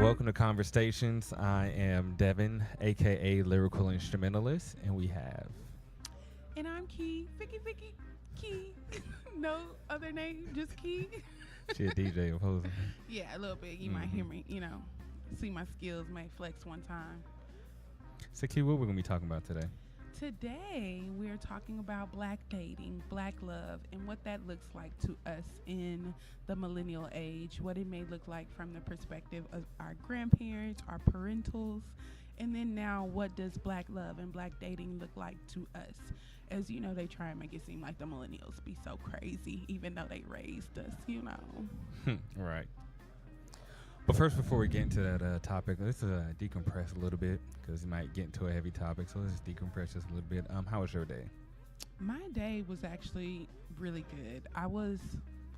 welcome to ConverStayShuns. I am Devin, aka Lyrical Instrumentalist, and we have. And I'm Key, Vicky, Key. No other name, just Key. She a DJ opposing. Yeah, a little bit. You might hear me, see my skills, may flex one time. So, Key, what we're gonna be talking about today? Today, we're talking about black dating, black love, and what that looks like to us in the millennial age, what it may look like from the perspective of our grandparents, our parentals, and then now what does black love and black dating look like to us? As you know, they try and make it seem like the millennials be so crazy, even though they raised us, Right. But first, before we get into that topic, let's decompress a little bit because we might get into a heavy topic. So let's just decompress just a little bit. How was your day? My day was actually really good. I was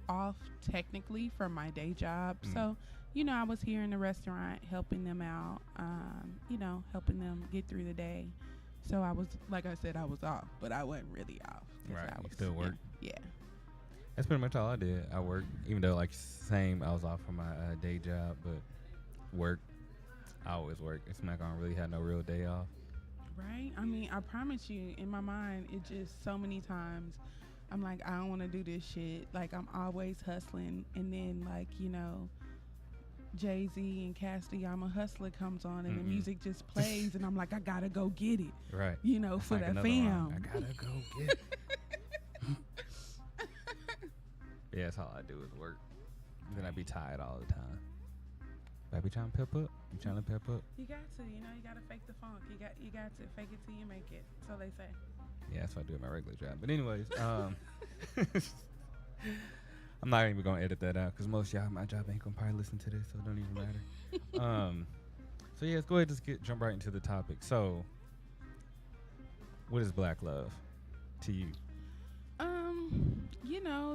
off technically from my day job. So, I was here in the restaurant helping them out, helping them get through the day. So I was, like I said, I was off, but I wasn't really off. Right, I you still work? Yeah. That's pretty much all I did. I worked, even though I was off from my day job, but work, I always work. It's like I don't really have no real day off. Right? I mean, I promise you, in my mind, it just so many times, I'm like, I don't want to do this shit. Like, I'm always hustling. And then, Jay-Z and Cassidy, I'm a Hustler comes on and the music just plays. And I'm like, I got to go get it. Right. That's for like the fam. I got to go get it. Yeah, that's all I do is work. Then I be tired all the time. But I be trying to pep up. You trying to pep up? You got to, you got to fake the funk. You got to fake it till you make it. So they say. Yeah, that's what I do at my regular job. But anyways, I'm not even gonna edit that out because most y'all at my job ain't gonna probably listen to this, so it don't even matter. So yeah, let's go ahead and jump right into the topic. So, what is black love to you?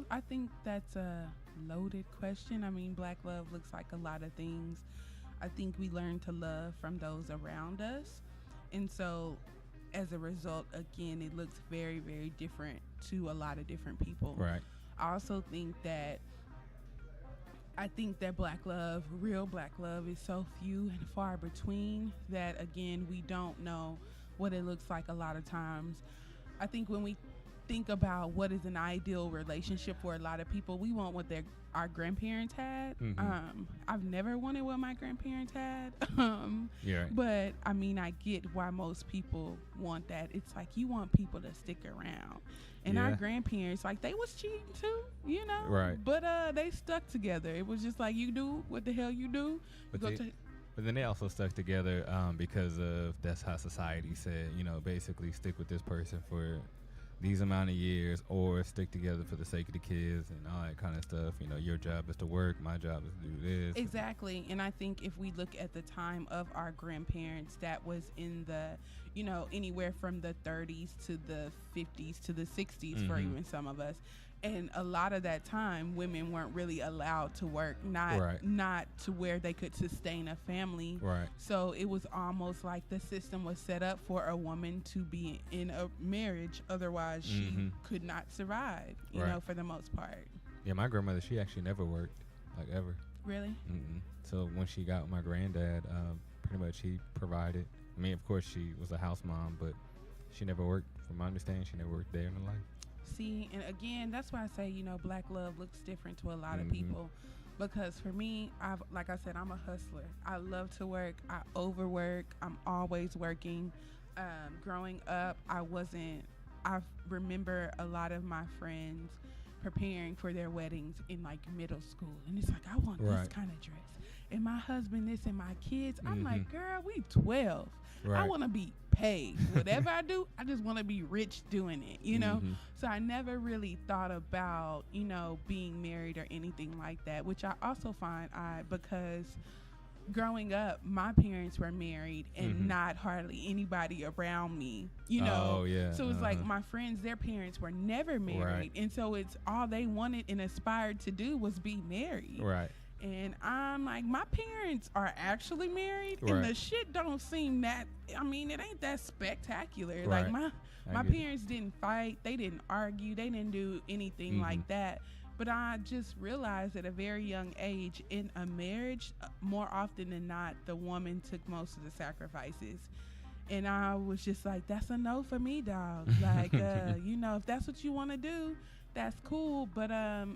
I think that's a loaded question. I mean, black love looks like a lot of things. I think we learn to love from those around us. And so as a result, again, it looks very, very different to a lot of different people. Right. I also think that black love, real black love, is so few and far between that, again, we don't know what it looks like a lot of times. I think when we think about what is an ideal relationship for a lot of people, we want what our grandparents had. I've never wanted what my grandparents had. Yeah. Right. But I mean, I get why most people want that. It's like you want people to stick around. And our grandparents, they was cheating too, Right. But they stuck together. It was just like, you do what the hell you do. But then they also stuck together because of that's how society said, basically stick with this person for these amount of years or stick together for the sake of the kids and all that kind of stuff. Your job is to work, my job is to do this. Exactly. And I think if we look at the time of our grandparents, that was in the, anywhere from the 30s to the 50s to the 60s for even some of us. And a lot of that time, women weren't really allowed to work, not to where they could sustain a family. Right. So it was almost like the system was set up for a woman to be in a marriage. Otherwise, she could not survive, you know, for the most part. Yeah, my grandmother, she actually never worked, ever. Really? So when she got with my granddad, pretty much he provided. I mean, of course, she was a house mom, but she never worked. From my understanding, she never worked a day in her life. See, and again, that's why I say, black love looks different to a lot of people. Because for me, like I said, I'm a hustler. I love to work. I overwork. I'm always working. Growing up, I remember a lot of my friends preparing for their weddings in middle school. And it's like, I want this kind of dress. And my husband, this, and my kids. I'm like, girl, we 12. I want to be paid. Whatever I do, I just want to be rich doing it, So I never really thought about, being married or anything like that, which I also find odd because growing up, my parents were married and not hardly anybody around me, Oh, yeah. So it's like my friends, their parents were never married. Right. And so it's all they wanted and aspired to do was be married. Right. And I'm like, my parents are actually married, and the shit don't seem that. I mean, it ain't that spectacular. Like my parents didn't fight, they didn't argue, they didn't do anything like that. But I just realized at a very young age in a marriage, more often than not, the woman took most of the sacrifices. And I was just like, that's a no for me, dog. Like, if that's what you want to do, that's cool. But I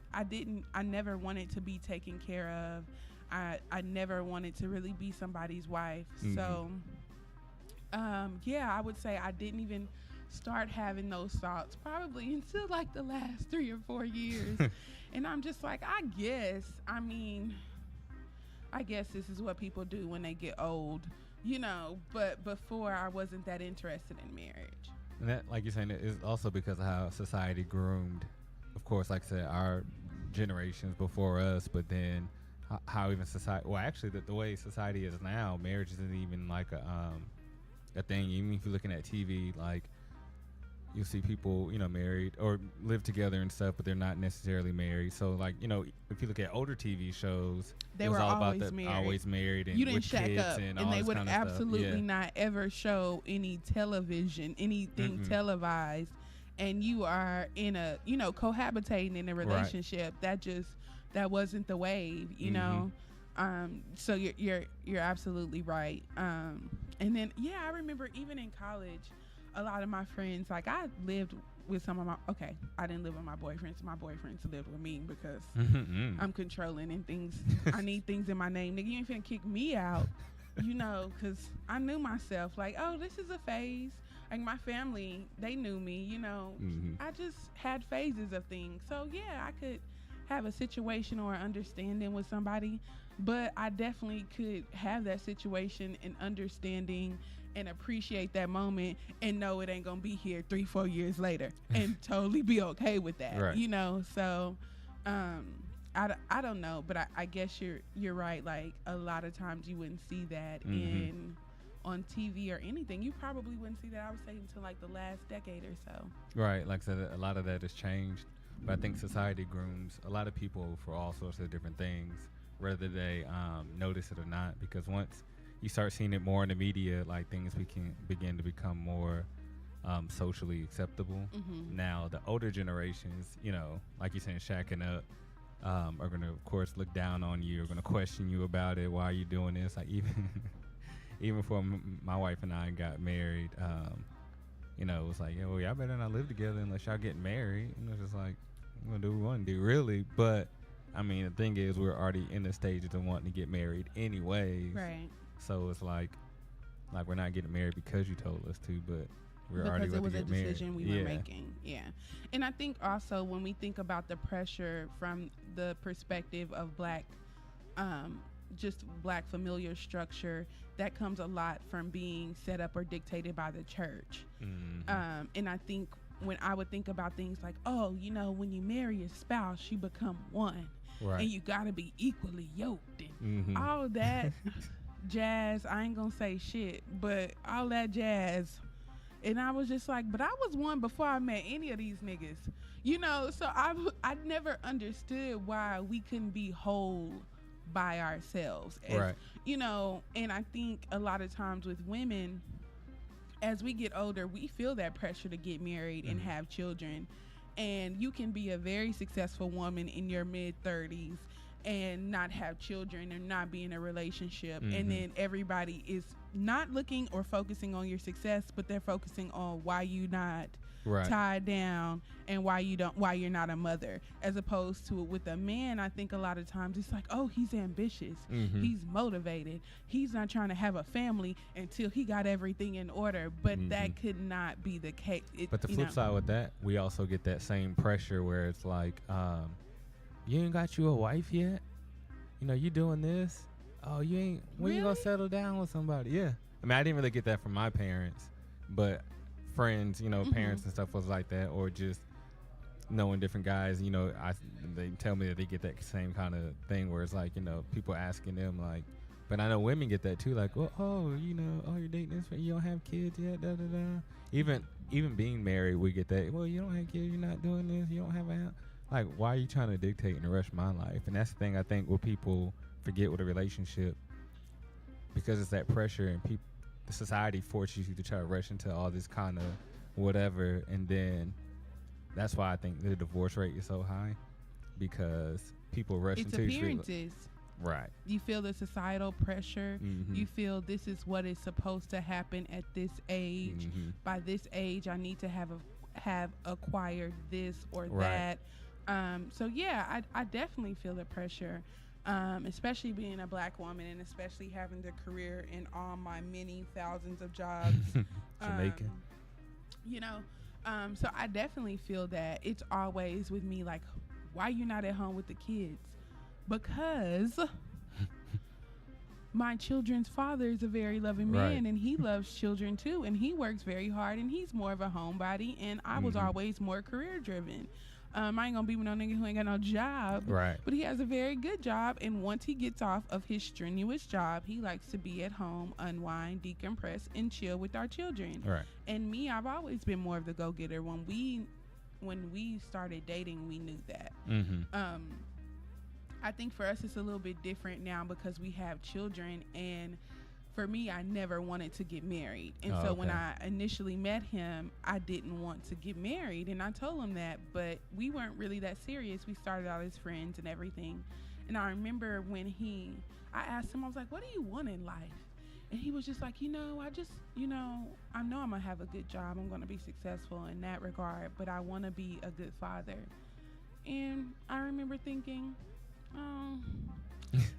never wanted to be taken care of. I never wanted to really be somebody's wife. So, I would say I didn't even start having those thoughts probably until like the last 3 or 4 years. And I'm just like, I guess this is what people do when they get old, but before I wasn't that interested in marriage. And that, like you're saying, is also because of how society groomed, of course, like I said, our generations before us, but then how even society, well, actually the way society is now, marriage isn't even like a thing. Even if you're looking at TV, like, you'll see people, married or live together and stuff, but they're not necessarily married. So, like, if you look at older TV shows, they it was were all always about married. Always married and you didn't with shack kids up, and and they would absolutely not not ever show any television, anything televised, and you are in a, cohabitating in a relationship. Right. That wasn't the wave, know. So you're absolutely right. And then I remember even in college, a lot of my friends, like, I lived with some of I didn't live with my boyfriends. My boyfriends lived with me because I'm controlling and things. I need things in my name. Nigga, you ain't finna kick me out, because I knew myself. Like, oh, this is a phase. Like, my family, they knew me, I just had phases of things. So, I could have a situation or understanding with somebody, but I definitely could have that situation and understanding and appreciate that moment and know it ain't gonna be here 3-4 years later and totally be okay with that. Right. So I don't know, but I guess you're right. Like, a lot of times you wouldn't see that on TV or anything. You probably wouldn't see that, I would say, until like the last decade or so. Right. Like I said, a lot of that has changed, but I think society grooms a lot of people for all sorts of different things, whether they notice it or not, because once you start seeing it more in the media, like, things begin to become more socially acceptable. Now, the older generations, like you're saying, shacking up, are going to, of course, look down on you, are going to question you about it. Why are you doing this? Like, even before my wife and I got married, it was like, y'all better not live together unless y'all get married. It's just like, we're going to do what we want to do, really. But, I mean, the thing is, we're already in the stages of wanting to get married anyways. Right. So it's like we're not getting married because you told us to, but we're already because it was a decision we were making. Yeah. And I think also when we think about the pressure from the perspective of black familial structure, that comes a lot from being set up or dictated by the church. And I think when I would think about things like, when you marry a spouse, you become one. Right. And you got to be equally yoked and all of that jazz. I ain't gonna say shit, but all that jazz. And I was just like, but I was one before I met any of these niggas, so I never understood why we couldn't be whole by ourselves, right? And I think a lot of times with women, as we get older, we feel that pressure to get married and have children. And you can be a very successful woman in your mid-30s and not have children or not be in a relationship. And then everybody is not looking or focusing on your success, but they're focusing on why you not tied down and why you're not a mother. As opposed to with a man, I think a lot of times it's like, oh, he's ambitious, he's motivated, he's not trying to have a family until he got everything in order. But that could not be the case. But the flip side with that, we also get that same pressure where it's like, you ain't got you a wife yet? You doing this? Oh, you ain't, when you gonna settle down with somebody? Yeah. I mean, I didn't really get that from my parents, but friends, parents and stuff was like that, or just knowing different guys, they tell me that they get that same kind of thing where it's like, people asking them, like, but I know women get that too, like, well, you're dating this, you don't have kids yet, da da da. Even being married, we get that, well, you don't have kids, you're not doing this, you don't have a house. Like, why are you trying to dictate and rush my life? And that's the thing I think what people forget with a relationship, because it's that pressure and the society forces you to try to rush into all this kind of whatever, and then that's why I think the divorce rate is so high. because people rush It's into appearances. Right. You feel the societal pressure. You feel this is what is supposed to happen at this age. By this age, I need to have acquired this or that. So yeah, I definitely feel the pressure, especially being a black woman and especially having the career in all my many thousands of jobs. Jamaican. You know, so I definitely feel that. It's always with me like, why you not at home with the kids? Because my children's father is a very loving man, and he loves children too, and he works very hard, and he's more of a homebody, and I was always more career driven. I ain't gonna be with no nigga who ain't got no job, but he has a very good job, and once he gets off of his strenuous job, he likes to be at home, unwind, decompress, and chill with our children. And me, I've always been more of the go-getter. When we started dating, we knew that. I think for us it's a little bit different now because we have children, and for me, I never wanted to get married. And so when I initially met him, I didn't want to get married, and I told him that, but we weren't really that serious. We started out as friends and everything. And I remember when I asked him, I was like, what do you want in life? And he was just like, I know I'm gonna have a good job. I'm gonna be successful in that regard, but I want to be a good father. And I remember thinking,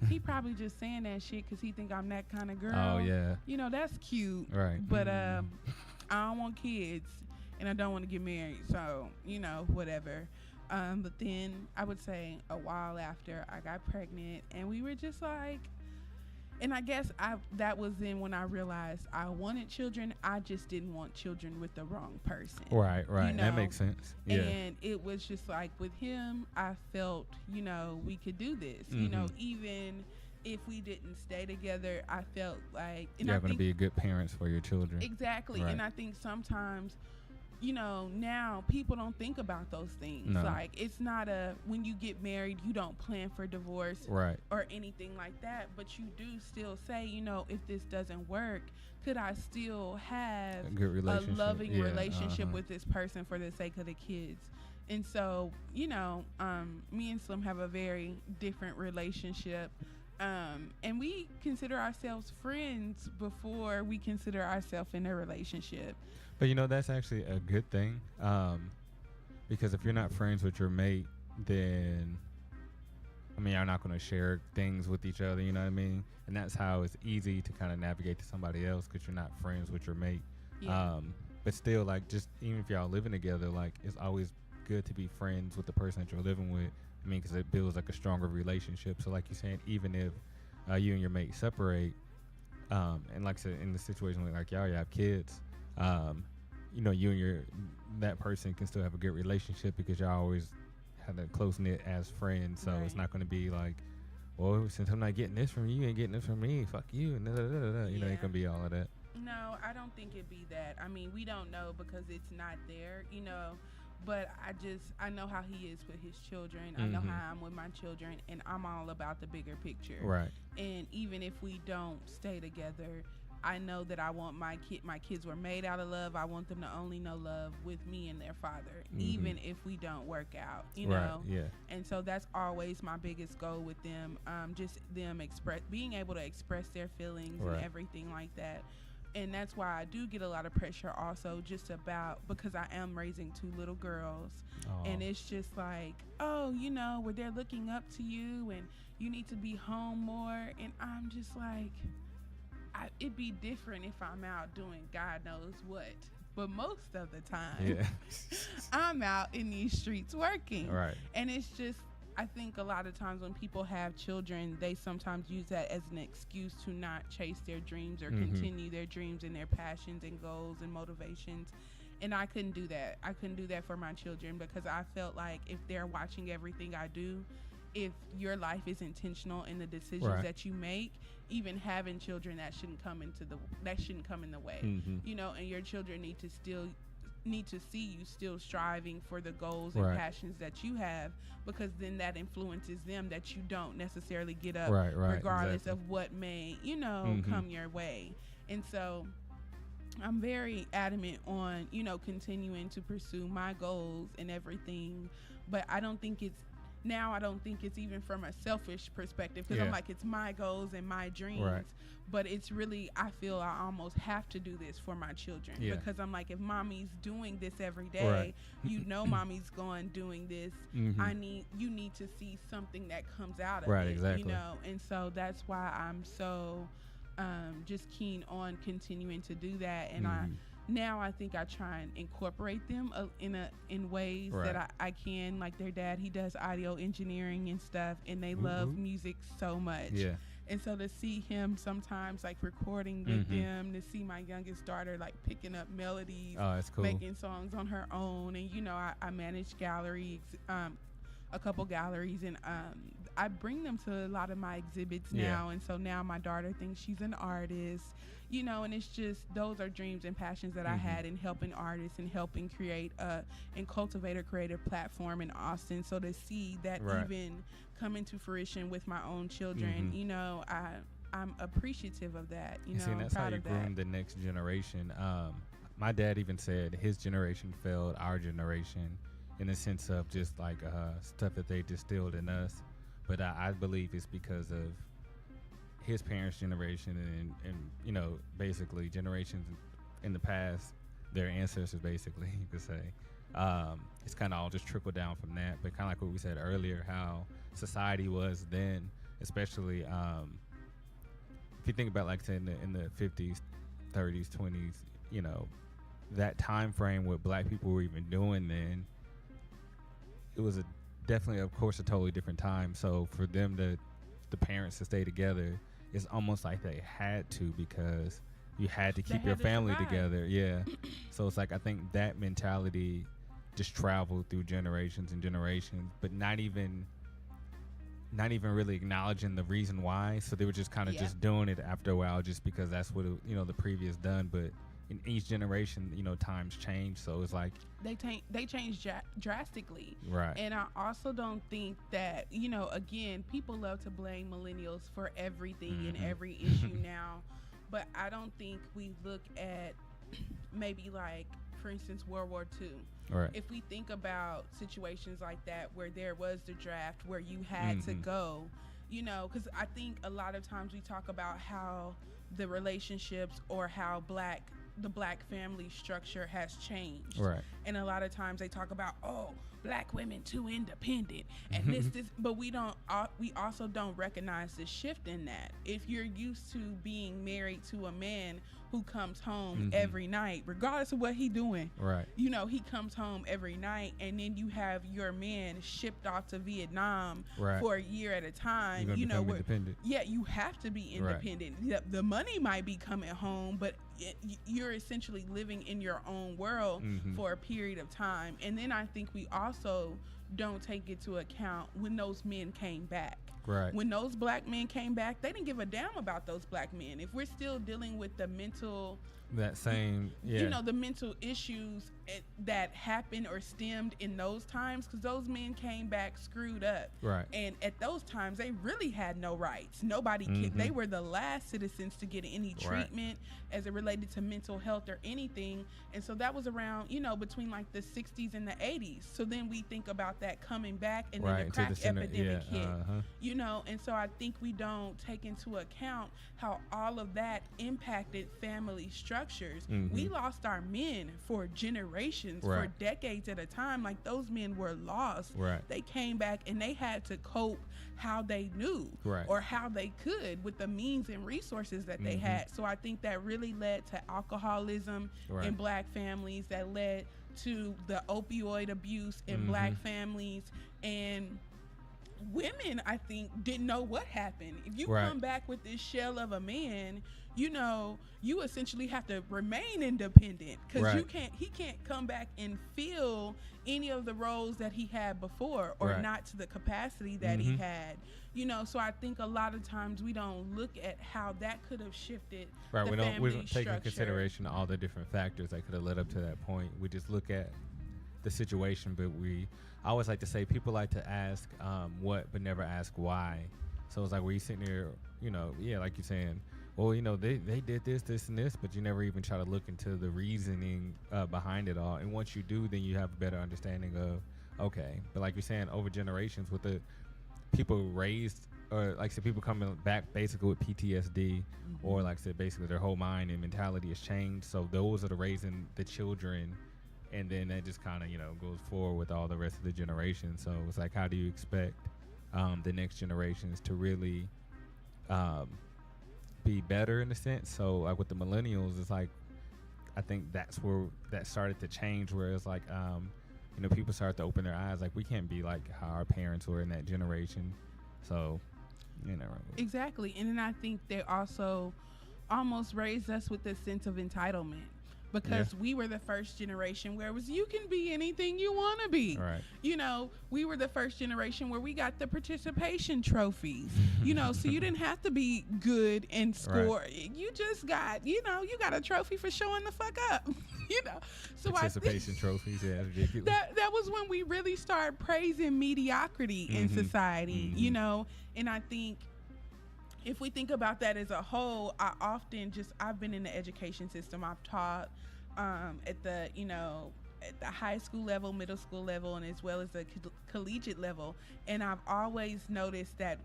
he probably just saying that shit because he think I'm that kind of girl. Oh yeah. That's cute. Right. But I don't want kids, and I don't want to get married. So whatever. But then I would say a while after I got pregnant, and we were just like, and I guess that was then when I realized I wanted children. I just didn't want children with the wrong person. Right. That makes sense. Yeah. And it was just like with him, I felt, we could do this. Even if we didn't stay together, I felt like... You're going to be good parents for your children. Exactly. Right. And I think sometimes... now people don't think about those things. No. Like, it's not when you get married, you don't plan for divorce or anything like that, but you do still say, if this doesn't work, could I still have a loving relationship with this person for the sake of the kids? And so, me and Slim have a very different relationship. And we consider ourselves friends before we consider ourselves in a relationship. But that's actually a good thing, because if you're not friends with your mate, then you're not going to share things with each other, you know what I mean? And that's how it's easy to kind of navigate to somebody else, because you're not friends with your mate. But still, like, just even if y'all living together, like, it's always good to be friends with the person that you're living with. Because it builds like a stronger relationship. So like you're saying, even if you and your mate separate, and like I said, in the situation where like y'all have kids, you and that person can still have a good relationship because y'all always have that close knit as friends. So it's not going to be like, well, since I'm not getting this from you, you ain't getting this from me, fuck you, and it can be all of that. No, I don't think it'd be that. We don't know because it's not there, But I know how he is with his children. I know how I'm with my children, and I'm all about the bigger picture. Right. And even if we don't stay together, I know that I want my kids were made out of love. I want them to only know love with me and their father, even if we don't work out, know? Yeah. And so that's always my biggest goal with them. Just them being able to express their feelings and everything like that. And that's why I do get a lot of pressure also because I am raising 2 little girls. And it's just like, where they're looking up to you and you need to be home more. And I'm just like, it'd be different if I'm out doing God knows what. But most of the time, I'm out in these streets working. Right. And it's just, I think a lot of times when people have children, they sometimes use that as an excuse to not chase their dreams or continue their dreams and their passions and goals and motivations. And I couldn't do that. I couldn't do that for my children because I felt like if they're watching everything I do, if your life is intentional in the decisions that you make, even having children, that shouldn't come in the way. And your children need to see you still striving for the goals and passions that you have, because then that influences them that you don't necessarily get up regardless of what may come your way. And so I'm very adamant on continuing to pursue my goals and everything, but I don't think it's now I don't think it's even from a selfish perspective, because I'm like, it's my goals and my dreams. Right. But it's really, I feel I almost have to do this for my children, because I'm like, if mommy's doing this every day, you know, mommy's going doing this. You need to see something that comes out of it. Exactly. You know, and so that's why I'm so just keen on continuing to do that. And I think I try and incorporate them in ways that I can. Like their dad, he does audio engineering and stuff, and they love music so much. And so to see him sometimes like recording with them, to see my youngest daughter like picking up melodies, that's cool. making songs on her own. And, you know, I manage galleries, a couple galleries, and I bring them to a lot of my exhibits now. And so now my daughter thinks she's an artist, you know, and it's just, those are dreams and passions that I had in helping artists and helping create and cultivate a creative platform in Austin. So to see that even come into fruition with my own children, you know, I'm appreciative of that. You know, see, and that's how you groom the next generation. My dad even said his generation failed our generation in the sense of just like stuff that they distilled in us. But I believe it's because of his parents' generation and you know, basically generations in the past, their ancestors, basically, you could say. It's kind of all just trickled down from that. But kind of like what we said earlier, how society was then, especially if you think about, like, say, in the 50s, 30s, 20s, you know, that time frame, what black people were even doing then, it was definitely, of course, a totally different time. So for them the parents to stay together, it's almost like they had to, because you had to keep your family together. So it's like, I think that mentality just traveled through generations and generations, but not even really acknowledging the reason why. So they were just kind of just doing it after a while, just because that's what you know, the previous done. But in each generation, you know, times change. So it's like they change drastically. And I also don't think that, you know, again, people love to blame millennials for everything and every issue now, but I don't think we look at maybe, like, for instance, World War II. If we think about situations like that where there was the draft where you had to go, you know, because I think a lot of times we talk about how the relationships or how the black family structure has changed. And a lot of times they talk about, oh, black women too independent and this, but we also don't recognize the shift in that. If you're used to being married to a man who comes home every night, regardless of what he doing, you know, he comes home every night, and then you have your man shipped off to Vietnam for a year at a time. You know, you have to be independent. The money might be coming home, but you're essentially living in your own world for a period of time. And then I think we also don't take into account when those men came back. When those black men came back, they didn't give a damn about those black men. If we're still dealing with the mental, you know, the mental issues that happened or stemmed in those times, because those men came back screwed up. And at those times, they really had no rights. Nobody they were the last citizens to get any treatment as it related to mental health or anything. And so that was around, you know, between like the 60s and the 80s. So then we think about that coming back, and then the crack epidemic hit. You know, and so I think we don't take into account how all of that impacted family structures. We lost our men for generations, for decades at a time. Like, those men were lost. They came back and they had to cope how they knew or how they could with the means and resources that they had. So I think that really led to alcoholism in black families, that led to the opioid abuse in black families. And women, I think, didn't know what happened. If you come back with this shell of a man, you know, you essentially have to remain independent, because he can't come back and fill any of the roles that he had before, or not to the capacity that he had. You know, so I think a lot of times we don't look at how that could have shifted the we family don't take structure. into consideration all the different factors that could have led up to that point. We just look at the situation, but I always like to say, people like to ask what, but never ask why. So it's like, where you sitting there, you know, like you're saying, well, you know, they did this and this, but you never even try to look into the reasoning behind it all. And once you do, then you have a better understanding of, okay. But like you're saying, over generations with the people raised, or like I said, people coming back basically with PTSD, or like I said, basically their whole mind and mentality has changed. So those are the raising the children, and then that just kind of, you know, goes forward with all the rest of the generation. So it's like, how do you expect the next generations to really be better in a sense? So like with the millennials, it's like, I think that's where that started to change, where it's like, you know, people start to open their eyes, like we can't be like how our parents were in that generation. So, you know. Exactly. And then I think they also almost raised us with this sense of entitlement, because we were the first generation where it was, you can be anything you want to be. Right. You know, we were the first generation where we got the participation trophies, you know, so you didn't have to be good and score. Right. You just got, you know, you got a trophy for showing the fuck up, you know. So participation trophies, yeah, ridiculous. That was when we really started praising mediocrity in society, you know. And I think if we think about that as a whole, I've been in the education system. I've taught at the, you know, at the high school level, middle school level, and as well as the collegiate level. And I've always noticed that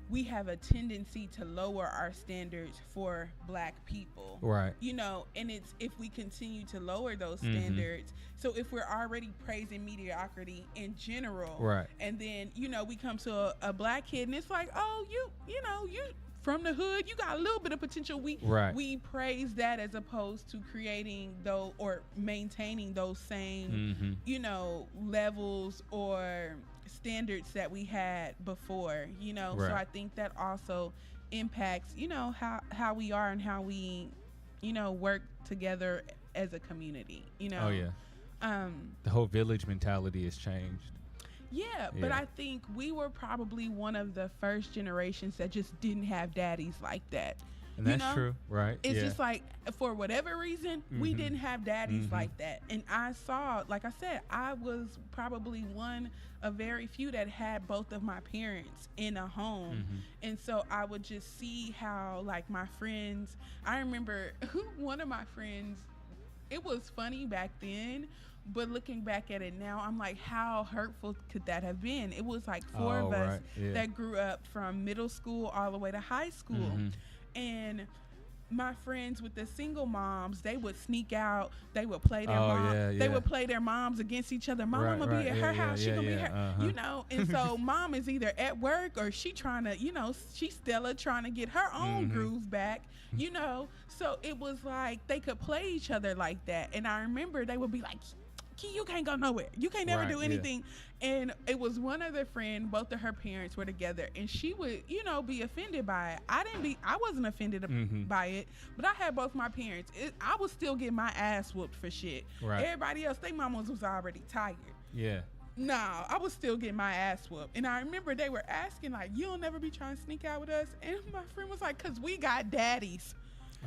we have a tendency to lower our standards for Black people. Right. You know, and it's if we continue to lower those standards. So if we're already praising mediocrity in general, right, and then, you know, we come to a Black kid and it's like, oh, you know, you from the hood, you got a little bit of potential. We praise that as opposed to creating those or maintaining those same, you know, levels or standards that we had before, you know. Right. So I think that also impacts, you know, how we are and how we, you know, work together as a community, you know. Oh yeah. The whole village mentality has changed. Yeah, but I think we were probably one of the first generations that just didn't have daddies like that. And that's true, right? It's just like, for whatever reason, we didn't have daddies like that. And I saw, like I said, I was probably one of very few that had both of my parents in a home. And so I would just see how, like, my friends, I remember one of my friends, it was funny back then, but looking back at it now, I'm like, how hurtful could that have been? It was like four of us that grew up from middle school all the way to high school. And my friends with the single moms, they would sneak out. They would play their They would play their moms against each other. Mom gonna be at her house. She gonna be her, you know. And so mom is either at work or she trying to, you know, she's Stella trying to get her own groove back, you know. So it was like they could play each other like that. And I remember they would be like, Key, you can't go nowhere. You can't never do anything. And it was one other friend, both of her parents were together, and she would, you know, be offended by it. I wasn't offended by it, but I had both my parents. I was still getting my ass whooped for shit. Right. Everybody else, their mamas was already tired. Yeah. No, I was still getting my ass whooped. And I remember they were asking, like, you'll never be trying to sneak out with us? And my friend was like, because we got daddies.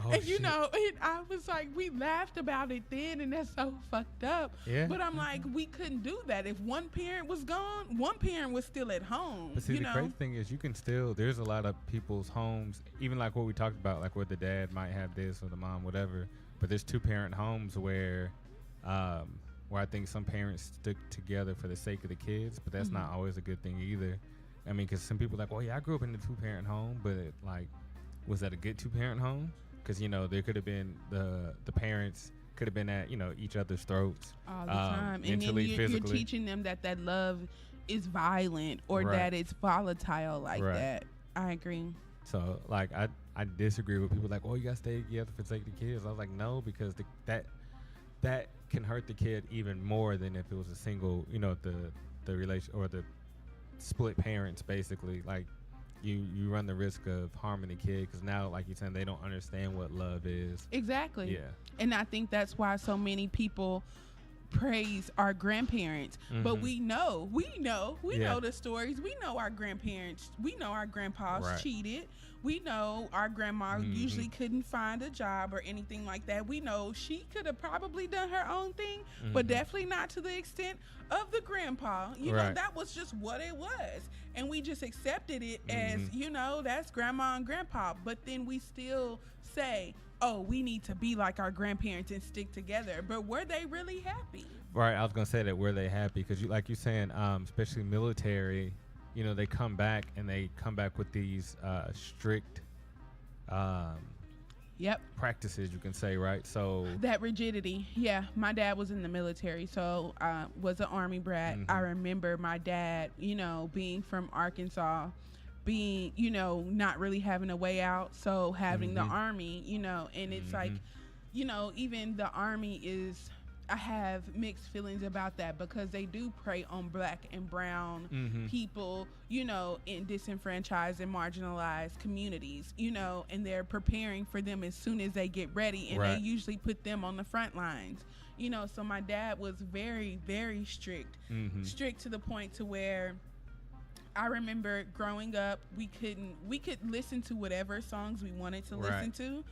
Oh, and you know, and I was like, we laughed about it then, and that's so fucked up. Yeah. But I'm like, we couldn't do that. If one parent was gone, one parent was still at home. But see, the crazy thing is, you can still, there's a lot of people's homes, even like what we talked about, like where the dad might have this or the mom, whatever. But there's 2-parent homes where I think some parents stick together for the sake of the kids, but that's not always a good thing either. I mean, because some people are like, well, yeah, I grew up in a 2-parent home, but like, was that a good 2-parent home? Because, you know, there could have been the parents could have been at, you know, each other's throats all the time. Mentally, and then you're teaching them that love is violent or right. that it's volatile like right. that. I agree. So, like, I disagree with people like, oh, you got to stay together for the sake of the kids. I was like, no, because that can hurt the kid even more than if it was a single, you know, the relation or the split parents, basically. Like, you run the risk of harming the kid because now, like you're saying, they don't understand what love is. Exactly. Yeah. And I think that's why so many people praise our grandparents. But we know the stories. We know our grandparents. We know our grandpas right. cheated. We know our grandma usually couldn't find a job or anything like that. We know she could have probably done her own thing, but definitely not to the extent of the grandpa. You right. know, that was just what it was. And we just accepted it as, you know, that's grandma and grandpa. But then we still say, oh, we need to be like our grandparents and stick together. But were they really happy? Right. I was gonna say that were they happy? Because like you're saying, especially military, they come back and they come back with these strict Yep. practices, you can say, right? So that rigidity. Yeah, my dad was in the military, so was an Army brat. Mm-hmm. I remember my dad, being from Arkansas, being, not really having a way out, so having the Army, and it's like, even the Army is, I have mixed feelings about that because they do prey on black and brown people, in disenfranchised and marginalized communities, and they're preparing for them as soon as they get ready, and they usually put them on the front lines, so my dad was very, very strict, strict to the point to where I remember growing up, we could listen to whatever songs we wanted to listen to,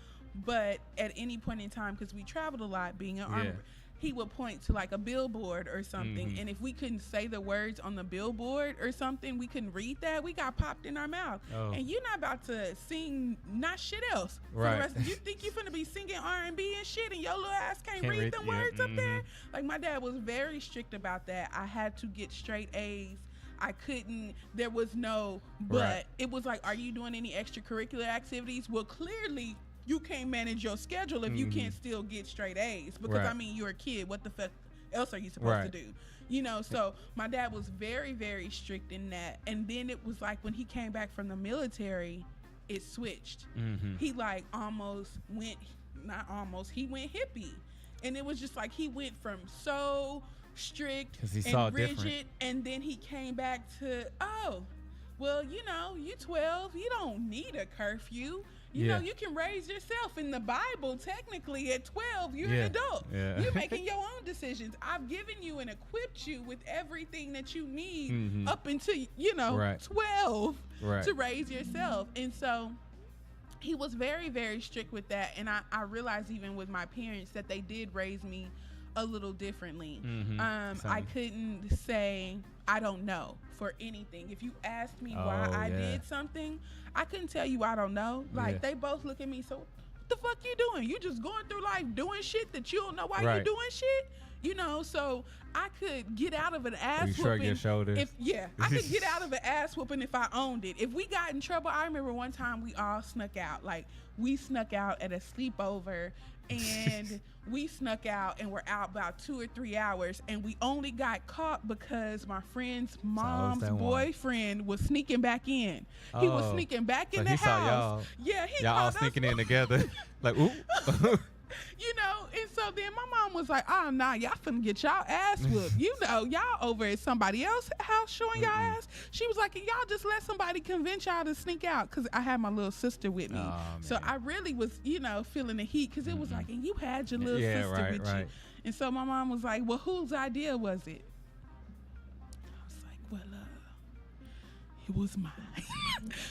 but at any point in time, because we traveled a lot being an Army, he would point to like a billboard or something, and if we couldn't say the words on the billboard or something, we couldn't read that, we got popped in our mouth. And you're not about to sing not shit else for the rest. You think you're finna be singing R&B and shit and your little ass can't read them words up there? Like, my dad was very strict about that. I had to get straight A's. I couldn't, there was no, but it was like, are you doing any extracurricular activities? Well, clearly you can't manage your schedule if you can't still get straight A's, because I mean, you're a kid. What the fuck else are you supposed to do? So my dad was very, very strict in that. And then it was like when he came back from the military, it switched. He like he went hippie. And it was just like he went from so strict and rigid, and then he came back to, oh, well, you 12, you don't need a curfew. You can raise yourself. In the Bible, technically, at 12, you're an adult. You're making your own decisions. I've given you and equipped you with everything that you need up until, 12 to raise yourself. And so he was very, very strict with that. And I realized even with my parents that they did raise me a little differently. I couldn't say I don't know for anything. If you asked me why I did something, I couldn't tell you I don't know. Like, they both look at me, so what the fuck you doing? You just going through life doing shit that you don't know why you're doing shit? So I could get out of an ass whooping. Shrug your shoulders. I could get out of an ass whooping if I owned it. If we got in trouble, I remember one time we all snuck out. Like, we snuck out at a sleepover, and we snuck out and were out about 2 or 3 hours, and we only got caught because my friend's mom's boyfriend was sneaking back in. He was sneaking back in the house. Saw y'all. He y'all all sneaking in together. Like, ooh. And so then my mom was like, oh, nah, y'all finna get y'all ass whooped. Y'all over at somebody else's house showing y'all ass. She was like, y'all just let somebody convince y'all to sneak out, because I had my little sister with me. So I really was, feeling the heat, because it was like, and you had your little sister with you. And so my mom was like, well, whose idea was it? I was like, well, it was mine.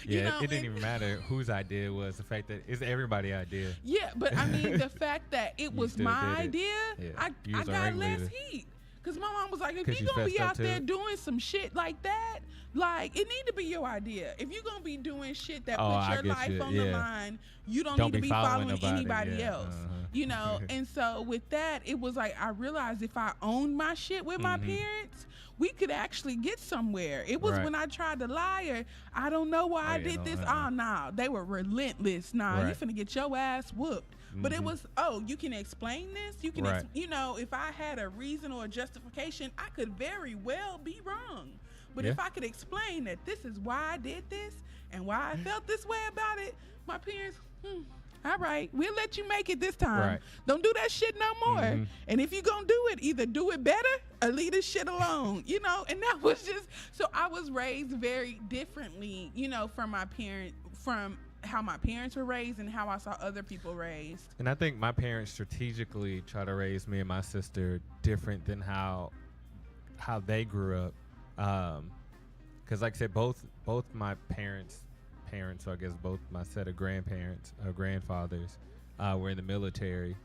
It didn't even matter whose idea it was. The fact that it's everybody's idea. Yeah, but I mean, the fact that it was my idea, I got less heat. Because my mom was like, if you're going to be out there doing some shit like that, like, it need to be your idea. If you're going to be doing shit that puts your life on the line, you don't need to be following anybody else. And so with that, it was like, I realized if I owned my shit with my parents, we could actually get somewhere. It was when I tried to lie, or I don't know why I did this. Oh, nah, they were relentless. Nah, you finna get your ass whooped. But it was, you can explain this. You can, if I had a reason or a justification, I could very well be wrong. But if I could explain that this is why I did this and why I felt this way about it, my parents, all right, we'll let you make it this time. Don't do that shit no more. And if you're going to do it, either do it better or leave this shit alone, and that was just, so I was raised very differently, from my parents, from how my parents were raised and how I saw other people raised. And I think my parents strategically try to raise me and my sister different than how they grew up. Because like I said, both my parents, so I guess both my set of grandparents or grandfathers were in the military.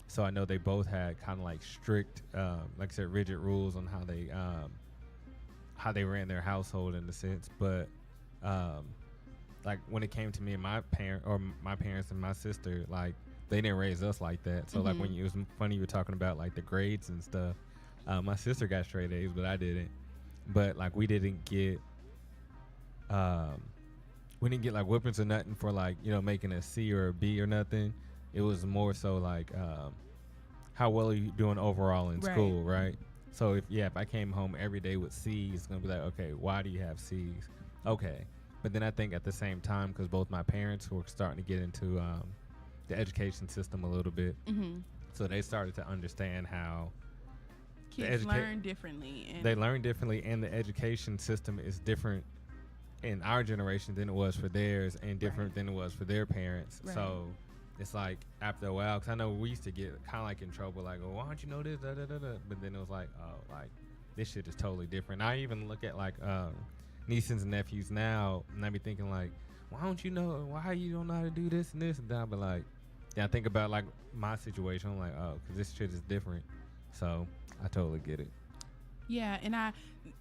So I know they both had kind of like strict, like I said, rigid rules on how they ran their household in a sense. But like when it came to me and my parents and my sister, like they didn't raise us like that. So like when it was funny, you were talking about like the grades and stuff. My sister got straight A's, but I didn't. But like we didn't get like whippings or nothing for like, you know, making a C or a B or nothing. It was more so like how well are you doing overall in school, right? So if I came home every day with C's, it's gonna be like, okay, why do you have C's? Okay. But then I think at the same time, because both my parents were starting to get into the education system a little bit, so they started to understand how kids learn differently. And they learn differently, and the education system is different in our generation than it was for theirs, and different than it was for their parents. So it's like after a while, because I know we used to get kind of like in trouble, like, oh, why don't you know this, da, da, da, da. But then it was like, oh, like this shit is totally different. I even look at like nieces and nephews now, and I be thinking like, why don't you know, why you don't know how to do this and this and that? But like, I think about like my situation, I'm like, oh, because this shit is different. So I totally get it. Yeah, and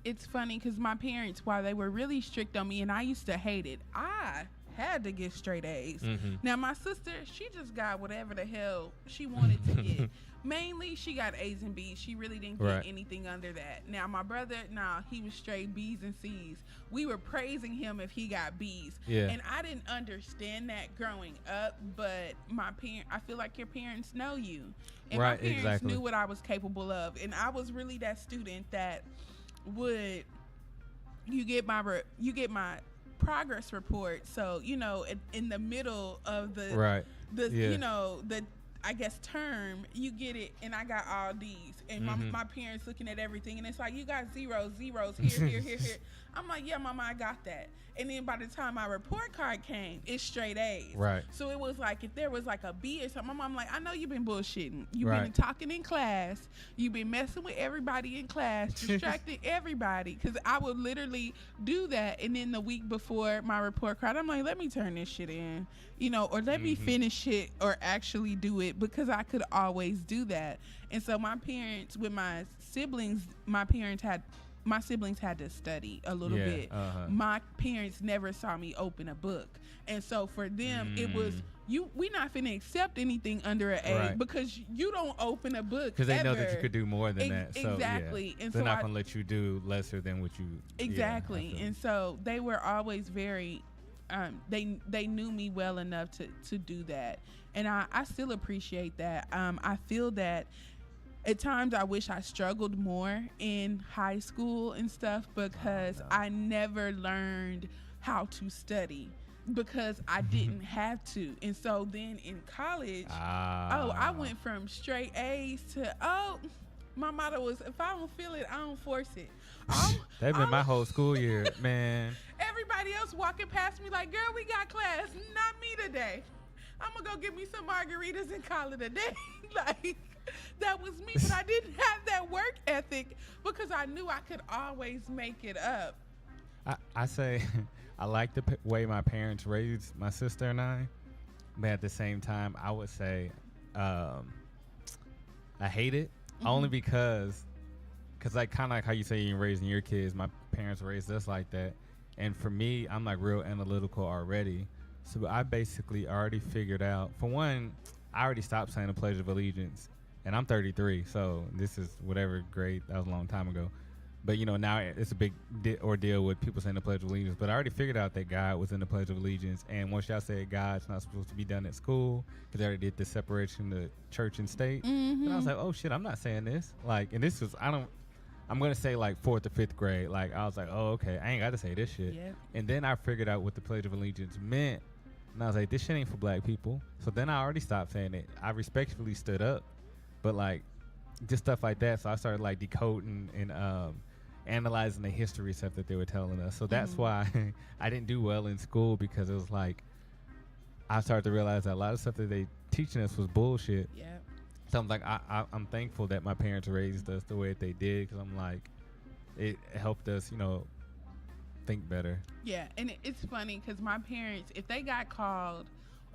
it's funny because my parents, while they were really strict on me, and I used to hate it, I had to get straight A's. Now my sister, she just got whatever the hell she wanted to get. Mainly, she got A's and B's. She really didn't get anything under that. Now my brother, he was straight B's and C's. We were praising him if he got B's. And I didn't understand that growing up, but I feel like your parents know you. And my parents knew what I was capable of. And I was really that student that would, you get my progress report. So, you know, in the middle of the you know, the, I guess, term, you get it, and I got all D's. And my parents looking at everything, and it's like, you got zeros here. I'm like, yeah, Mama, I got that. And then by the time my report card came, it's straight A's. So it was like, if there was like a B or something, my mom like, I know you've been bullshitting. You've been talking in class. You've been messing with everybody in class, distracting everybody. Because I would literally do that. And then the week before my report card, I'm like, let me turn this shit in, you know, or let me finish it or actually do it, because I could always do that. And so my parents, with my siblings, my siblings had to study a little bit. My parents never saw me open a book. And so for them, it was, we not finna accept anything under an A because you don't open a book. Because they know that you could do more than that. So, exactly. And they're not going to let you do lesser than what you... Exactly. And so they were always very... they knew me well enough to do that. And I still appreciate that. I feel that at times I wish I struggled more in high school and stuff, because I never learned how to study because I didn't have to. And so then in college, I went from straight A's to, my motto was, if I don't feel it, I don't force it. That's been my whole school year, man. Everybody else walking past me like, girl, we got class, not me today. I'm gonna go get me some margaritas and call it a day. Like, that was me, but I didn't have that work ethic because I knew I could always make it up. I say I like the way my parents raised my sister and I, but at the same time, I would say I hate it only because like kind of like how you say you're raising your kids. My parents raised us like that, and for me, I'm like real analytical already. So I basically already figured out. For one, I already stopped saying the Pledge of Allegiance. And I'm 33, so this is whatever grade, that was a long time ago. But, you know, now it's a big ordeal with people saying the Pledge of Allegiance. But I already figured out that God was in the Pledge of Allegiance. And once y'all said God's not supposed to be done at school, because they already did the separation of church and state. And I was like, oh, shit, I'm not saying this. Like, and this was, I'm going to say like 4th or 5th grade. Like, I was like, oh, okay, I ain't got to say this shit. And then I figured out what the Pledge of Allegiance meant. And I was like, this shit ain't for black people. So then I already stopped saying it. I respectfully stood up. But like just stuff like that. So I started like decoding and analyzing the history stuff that they were telling us. So that's why I didn't do well in school, because it was like I started to realize that a lot of stuff that they teaching us was bullshit. So I'm like, I'm thankful that my parents raised us the way that they did, because I'm like, it helped us, you know, think better. Yeah, and it's funny because my parents, if they got called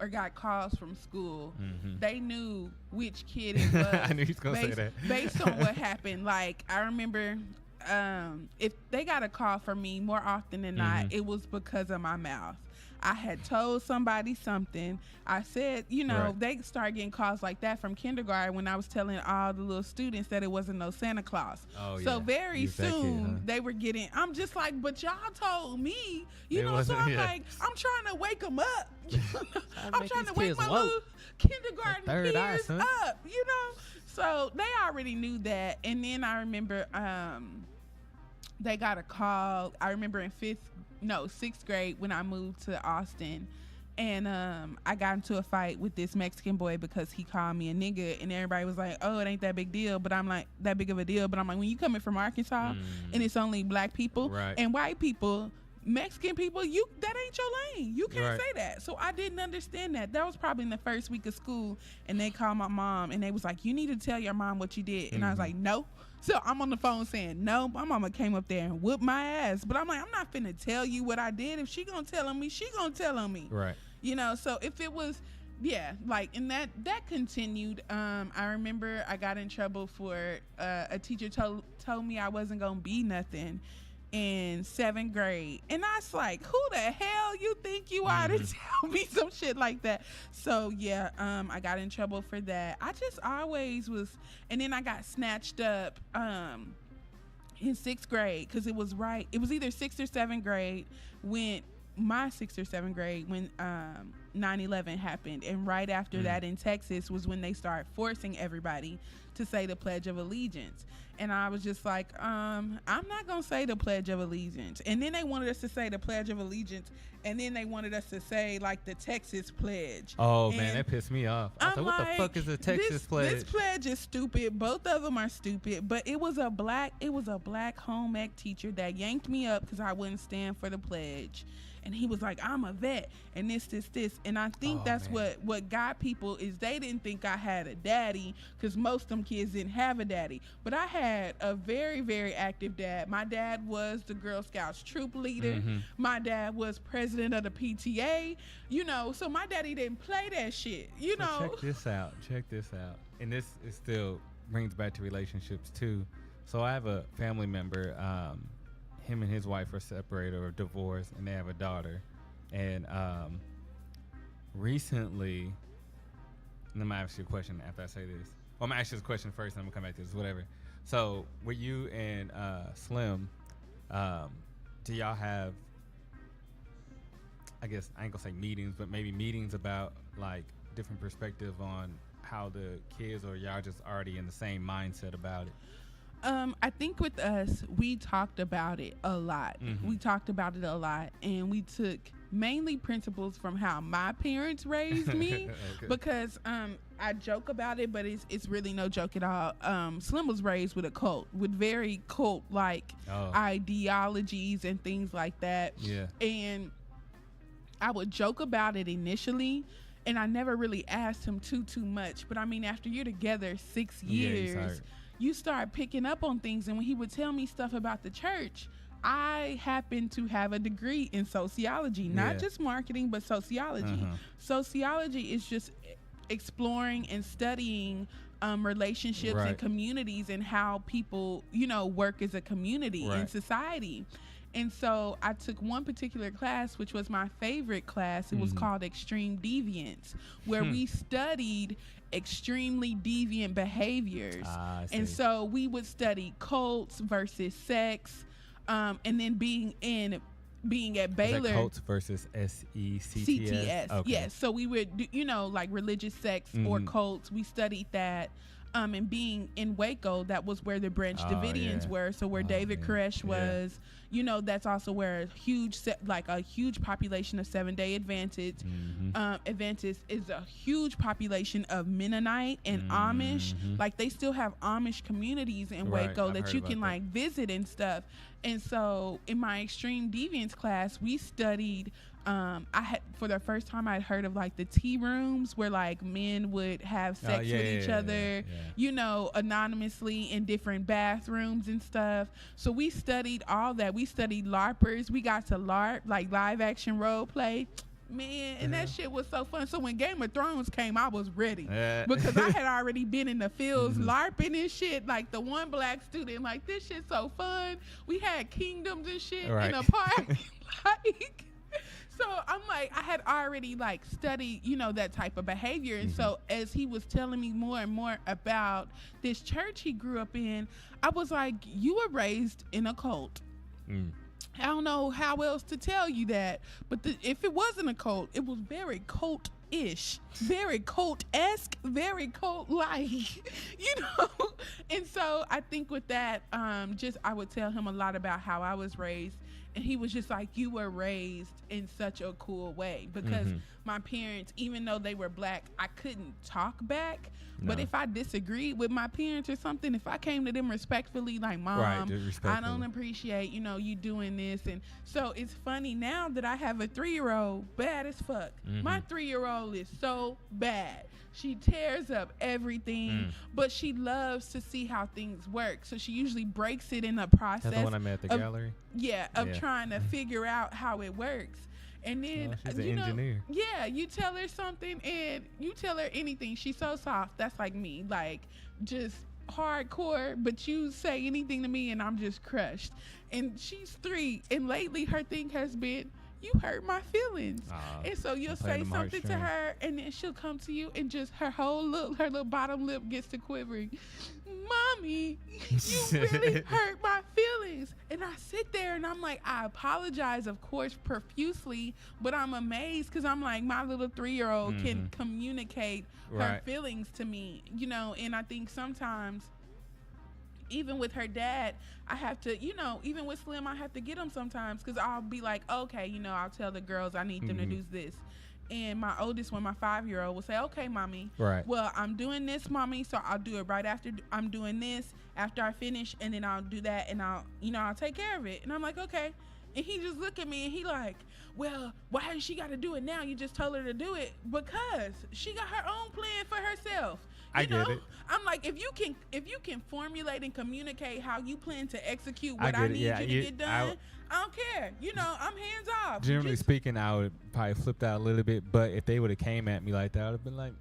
or got calls from school, they knew which kid it was. I knew he was going to say that. Based on what happened. Like, I remember if they got a call from me more often than not, it was because of my mouth. I had told somebody something. I said, you know, Right. they started getting calls like that from kindergarten when I was telling all the little students that it wasn't no Santa Claus. Oh, So yeah. very Use that kid, soon huh? they were getting, I'm just like, but y'all told me, you It know, so wasn't- I'm yeah. like, I'm trying to wake them up. I'm make trying these to wake kids my woke. little kindergarten That third eye, peers son. up, you know? So they already knew that. And then I remember they got a call. I remember in sixth grade when I moved to Austin. And I got into a fight with this Mexican boy because he called me a nigga, and everybody was like, "Oh, it ain't that big deal." But I'm like, that big of a deal. But I'm like, when you coming from Arkansas, and it's only black people Right. and white people, Mexican people, that ain't your lane. You can't Right. say that. So I didn't understand that. That was probably in the first week of school, and they called my mom, and they was like, "You need to tell your mom what you did." And I was like, "No." So I'm on the phone saying, "No." My mama came up there and whooped my ass. But I'm like, I'm not finna tell you what I did. If she gonna tell on me, she gonna tell on me. Right. You know, so if it was, yeah, like, and that continued. I remember I got in trouble for a teacher told me I wasn't gonna be nothing in 7th grade, and I was like, who the hell you think you are to tell me some shit like that? So yeah, I got in trouble for that. I just always was, and then I got snatched up in 6th grade because it was either 6th or 7th grade when my 6th or 7th grade when 9/11 happened, and right after that in Texas was when they started forcing everybody to say the Pledge of Allegiance. And I was just like, I'm not gonna say the Pledge of Allegiance. And then they wanted us to say the Pledge of Allegiance, and then they wanted us to say like the Texas Pledge. Oh, And man, that pissed me off. I was I'm like, what the fuck is a Texas pledge? This pledge is stupid. Both of them are stupid. But it was a black home ec teacher that yanked me up because I wouldn't stand for the pledge. And he was like, I'm a vet, and this. And I think that's man. what got people is they didn't think I had a daddy, because most of them kids didn't have a daddy. But I had a very, very active dad. My dad was the Girl Scouts troop leader. My dad was president of the PTA. You know, so my daddy didn't play that shit. You So know. check this out. And this is still brings back to relationships too. So I have a family member, him and his wife are separated or divorced, and they have a daughter. And recently, and I'm gonna ask you a question after I say this. Well, I'm gonna ask you this question first, and I'm gonna come back to this, whatever. So with you and Slim, do y'all have, I guess I ain't gonna say meetings, but maybe meetings about like different perspective on how the kids, or y'all just already in the same mindset about it? I think with us, we talked about it a lot. We talked about it a lot, and we took mainly principles from how my parents raised me. Okay. Because I joke about it, but it's really no joke at all. Slim was raised with a cult, with very cult-like ideologies and things like that. Yeah. And I would joke about it initially, and I never really asked him too much. But I mean, after you're together 6 years, you start picking up on things. And when he would tell me stuff about the church, I happen to have a degree in sociology, not just marketing, but sociology. Sociology is just exploring and studying relationships and communities, and how people, work as a community in society. And so I took one particular class, which was my favorite class. It was called Extreme Deviance, where we studied extremely deviant behaviors. And so we would study cults versus sex, and then being at Baylor. Is that cults versus SECTS? CTS, Okay. yes. So we would do, like religious sects or cults. We studied that. And being in Waco, that was where the Branch Davidians were. So where David Koresh was, that's also where a huge population of Seventh-day Adventists. Adventists is a huge population of Mennonite and Amish. Like they still have Amish communities in Waco that you can like visit and stuff. And so in my Extreme Deviance class, we studied. For the first time, I'd heard of like the tea rooms where like men would have sex with each other, anonymously in different bathrooms and stuff. So we studied all that. We studied LARPers. We got to LARP, like live action role play. Man, and that shit was so fun. So when Game of Thrones came, I was ready because I had already been in the fields LARPing and shit. Like the one black student, like this shit's so fun. We had kingdoms and shit in a park. So I'm like, I had already like studied, that type of behavior. And so as he was telling me more and more about this church he grew up in, I was like, you were raised in a cult. I don't know how else to tell you that, but if it wasn't a cult, it was very cult-ish, very cult-esque, very cult-like, And so I think with that, I would tell him a lot about how I was raised. And he was just like, you were raised in such a cool way, because my parents, even though they were black, I couldn't talk back. No. But if I disagreed with my parents or something, if I came to them respectfully, like, Mom, I don't appreciate, you doing this. And so it's funny now that I have a 3-year-old, bad as fuck. My 3-year-old is so bad. She tears up everything, but she loves to see how things work. So she usually breaks it in the process. That's the one I met at the gallery? Yeah, trying to figure out how it works. And then, she's an engineer. Yeah, you tell her something and you tell her anything. She's so soft. That's like me. Like, just hardcore, but you say anything to me and I'm just crushed. And she's 3, and lately her thing has been, you hurt my feelings. And so you'll say something to her, and then she'll come to you, and just her little bottom lip gets to quivering. Mommy, you really hurt my feelings. And I sit there and I'm like, I apologize, of course, profusely, but I'm amazed, because I'm like, my little 3-year-old can communicate her feelings to me, and I think sometimes, even with her dad, I have to, even with Slim, I have to get him sometimes, because I'll be like, okay, I'll tell the girls I need them to do this. And my oldest one, my 5-year-old, will say, okay, Mommy. Right. Well, I'm doing this, Mommy, so I'll do it right after I'm doing this, after I finish, and then I'll do that, and I'll take care of it. And I'm like, okay. And he just look at me and he like, well, why has she got to do it now? You just told her to do it. Because she got her own plan for herself. I get it. I'm like, if you can formulate and communicate how you plan to execute what I need you to get done, I don't care. I'm hands off. Generally speaking, I would probably flip out a little bit, but if they would have came at me like that, I would have been like,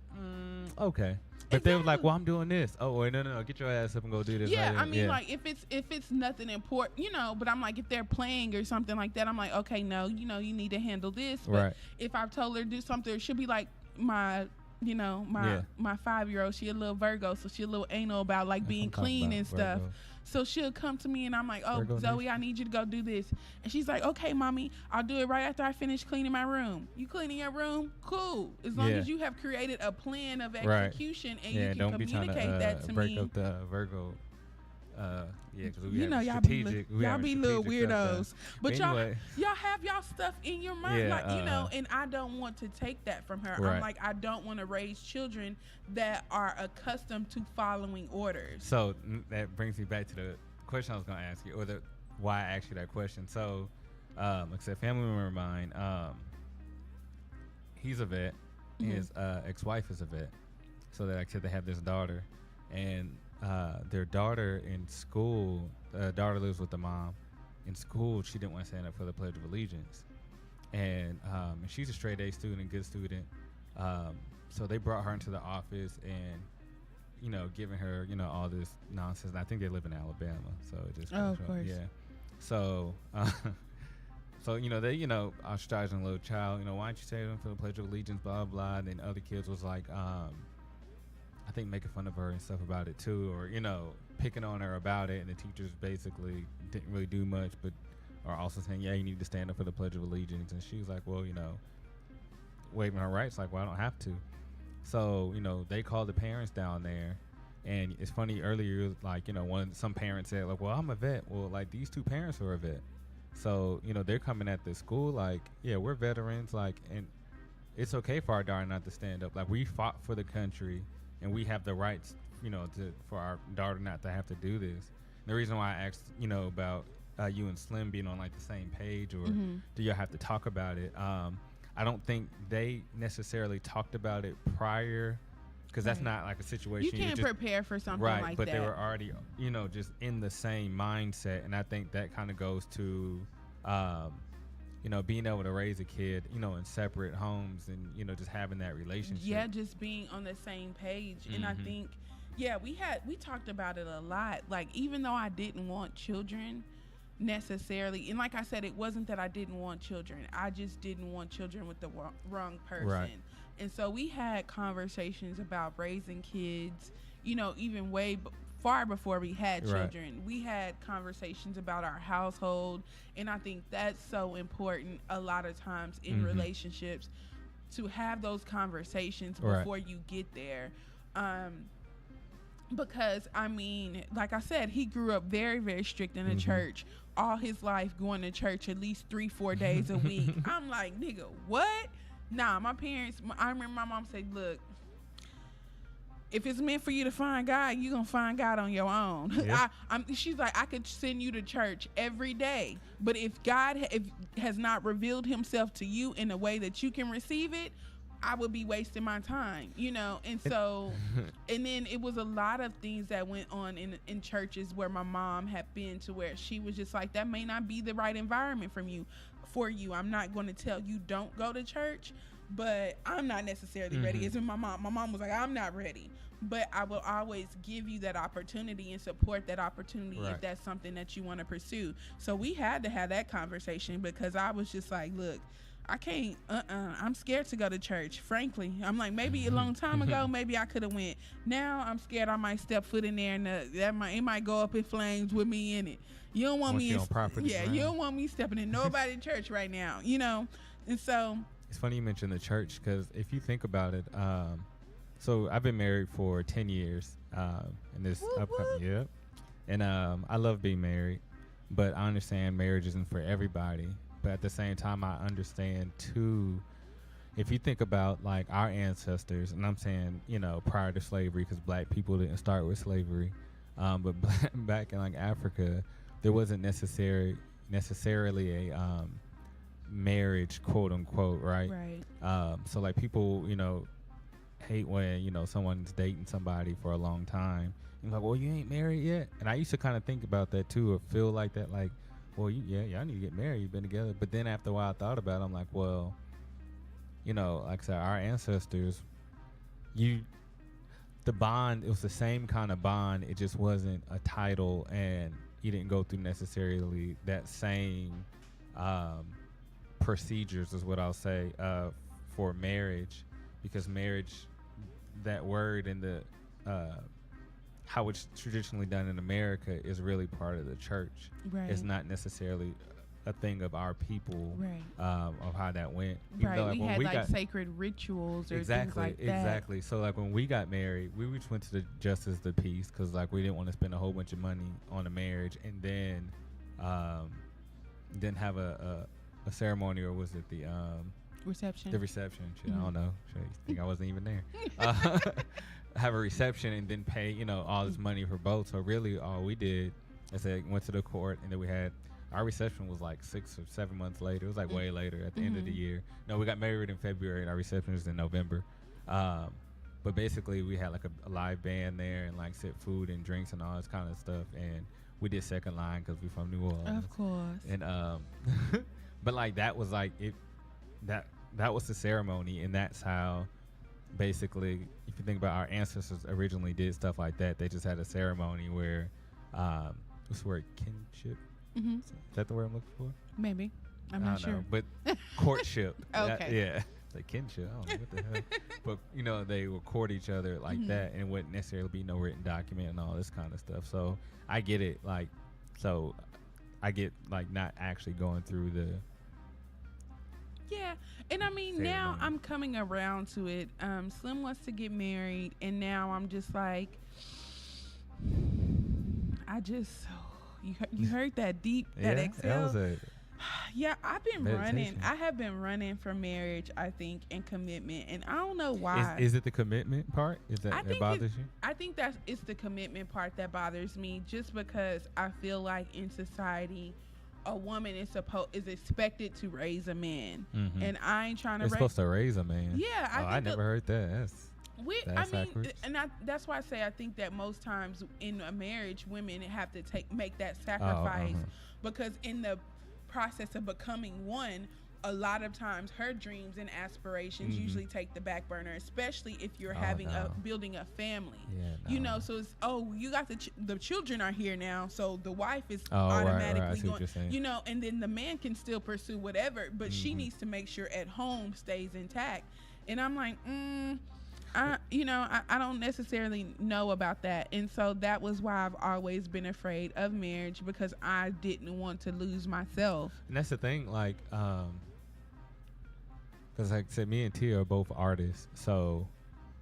okay. But they were like, well, I'm doing this. Oh, wait, no, get your ass up and go do this. Yeah, like if it's nothing important, but I'm like, if they're playing or something like that, I'm like, okay, no, you need to handle this. But if I've told her to do something, it should be like my 5-year-old, she a little Virgo, so she a little anal about like being clean and stuff. Virgo. So she'll come to me and I'm like, oh, Virgo Zoe, nation. I need you to go do this. And she's like, okay, Mommy, I'll do it right after I finish cleaning my room. You cleaning your room? Cool. As long as you have created a plan of execution and you can communicate that to break me. Break up the Virgo. Because we y'all be little weirdos, but anyway. y'all have y'all stuff in your mind, and I don't want to take that from her. I'm like, I don't want to raise children that are accustomed to following orders. So that brings me back to the question I was going to ask you, or why I asked you that question. So, like I said, family member of mine, he's a vet. His ex-wife is a vet. So like I said, they have this daughter, and their daughter in school, the daughter lives with the mom. In school, she didn't want to stand up for the Pledge of Allegiance. And she's a straight A student, good student. So they brought her into the office and, giving her, all this nonsense. And I think they live in Alabama. So it just, of course. Yeah. So, they, ostracizing a little child, why don't you stand up for the Pledge of Allegiance, blah, blah. And then other kids was like, I think making fun of her and stuff about it too, or picking on her about it, and the teachers basically didn't really do much, but are also saying, yeah, you need to stand up for the Pledge of Allegiance. And she was like, well, waiving her rights, like, well, I don't have to. So they called the parents down there, and it's funny, earlier, like, some parents said, like, well, I'm a vet. Well, like, these 2 parents are a vet, so they're coming at the school like, yeah, we're veterans, like, and it's okay for our daughter not to stand up. Like, we fought for the country. And we have the rights, for our daughter not to have to do this. The reason why I asked, about you and Slim being on like the same page, or do you have to talk about it? I don't think they necessarily talked about it prior, because that's not like a situation you can't prepare for something like that. Right, but they were already, just in the same mindset, and I think that kind of goes to, being able to raise a kid, in separate homes, and, just having that relationship. Yeah, just being on the same page. And I think, we talked about it a lot. Like, even though I didn't want children, necessarily, and like I said, it wasn't that I didn't want children. I just didn't want children with the wrong person. Right. And so we had conversations about raising kids, even far before we had children. Right. We had conversations about our household, and I think that's so important a lot of times in relationships, to have those conversations before you get there. Because like I said, he grew up very, very strict in the church all his life, going to church at least 3-4 days a week. I'm like, nigga, what? Nah, my parents, I remember my mom said, look, if it's meant for you to find God, you're going to find God on your own. Yeah. She's like, I could send you to church every day, but if God has not revealed himself to you in a way that you can receive it, I would be wasting my time, and so, and then it was a lot of things that went on in churches where my mom had been, to where she was just like, that may not be the right environment for you. I'm not going to tell you don't go to church, but I'm not necessarily ready. It's when my mom was like, I'm not ready, but I will always give you that opportunity and support that opportunity if that's something that you want to pursue. So we had to have that conversation, because I was just like, look, I can't, I'm scared to go to church, frankly. I'm like, maybe a long time ago, maybe I could have went. Now I'm scared I might step foot in there and it might go up in flames with me in it. You don't want me, you don't want me stepping in nobody's church right now, And so. It's funny you mentioned the church, because if you think about it, so I've been married for 10 years, in this upcoming year. And I love being married, but I understand marriage isn't for everybody. But at the same time, I understand too, if you think about like our ancestors, and I'm saying, prior to slavery, because black people didn't start with slavery, but back in like Africa, there wasn't necessarily a marriage, quote unquote, right? So like people, hate when, someone's dating somebody for a long time. And like, well, you ain't married yet. And I used to kind of think about that too, or feel like that, like, well, y'all need to get married. You've been together. But then after a while, I thought about it. I'm like, well, like I said, our ancestors, the bond, it was the same kind of bond. It just wasn't a title, and you didn't go through necessarily that same procedures, is what I'll say, for marriage. Because marriage, that word and the how it's traditionally done in America, is really part of the church. Right. It's not necessarily a thing of our people, of how that went. Right. Though, like, we had sacred rituals or things like that. Exactly. So like when we got married, we just went to the justice of the peace, because like we didn't want to spend a whole bunch of money on a marriage and then have a ceremony, or was it the reception? The reception. Shit, I don't know. Shit, you think I wasn't even there. Have a reception and then pay, all this money for both. So really all we did is went to the court, and then we had our reception was like 6 or 7 months later. It was like way later at the end of the year. No, we got married in February and our reception was in November. But basically we had like a live band there, and like set food and drinks and all this kind of stuff. And we did second line because we're from New Orleans. Of course. And but like that was like it, that was the ceremony, and that's how basically, if you think about our ancestors originally did stuff like that. They just had a ceremony where what's the word, kinship? Is that the word I'm looking for? Maybe. I'm not sure. But courtship. Okay. Yeah. Like kinship. I don't know what the hell. But they would court each other like that, and it wouldn't necessarily be no written document and all this kind of stuff. So I get it. Like, so I get like not actually going through the. Yeah, and I mean, now I'm coming around to it. Slim wants to get married, and now I'm just like, you heard that deep, that exhale? That was yeah, I've been running. I have been running for marriage, I think, and commitment, and I don't know why. Is it the commitment part? Is that bothers you? I think it's the commitment part that bothers me, just because I feel like in society, a woman is expected to raise a man, and I ain't trying to. It's supposed to raise a man. Yeah, I never heard that. That's backwards. That's why I say I think that most times in a marriage, women have to make that sacrifice, because in the process of becoming one, a lot of times her dreams and aspirations usually take the back burner, especially if you're building a family. You know, so it's, you got the children are here now, so the wife is automatically going, you know, and then the man can still pursue whatever, but she needs to make sure at home stays intact. And I'm like, I don't necessarily know about that. And so that was why I've always been afraid of marriage, because I didn't want to lose myself. And that's the thing, like, because like I said, me and Tia are both artists, so,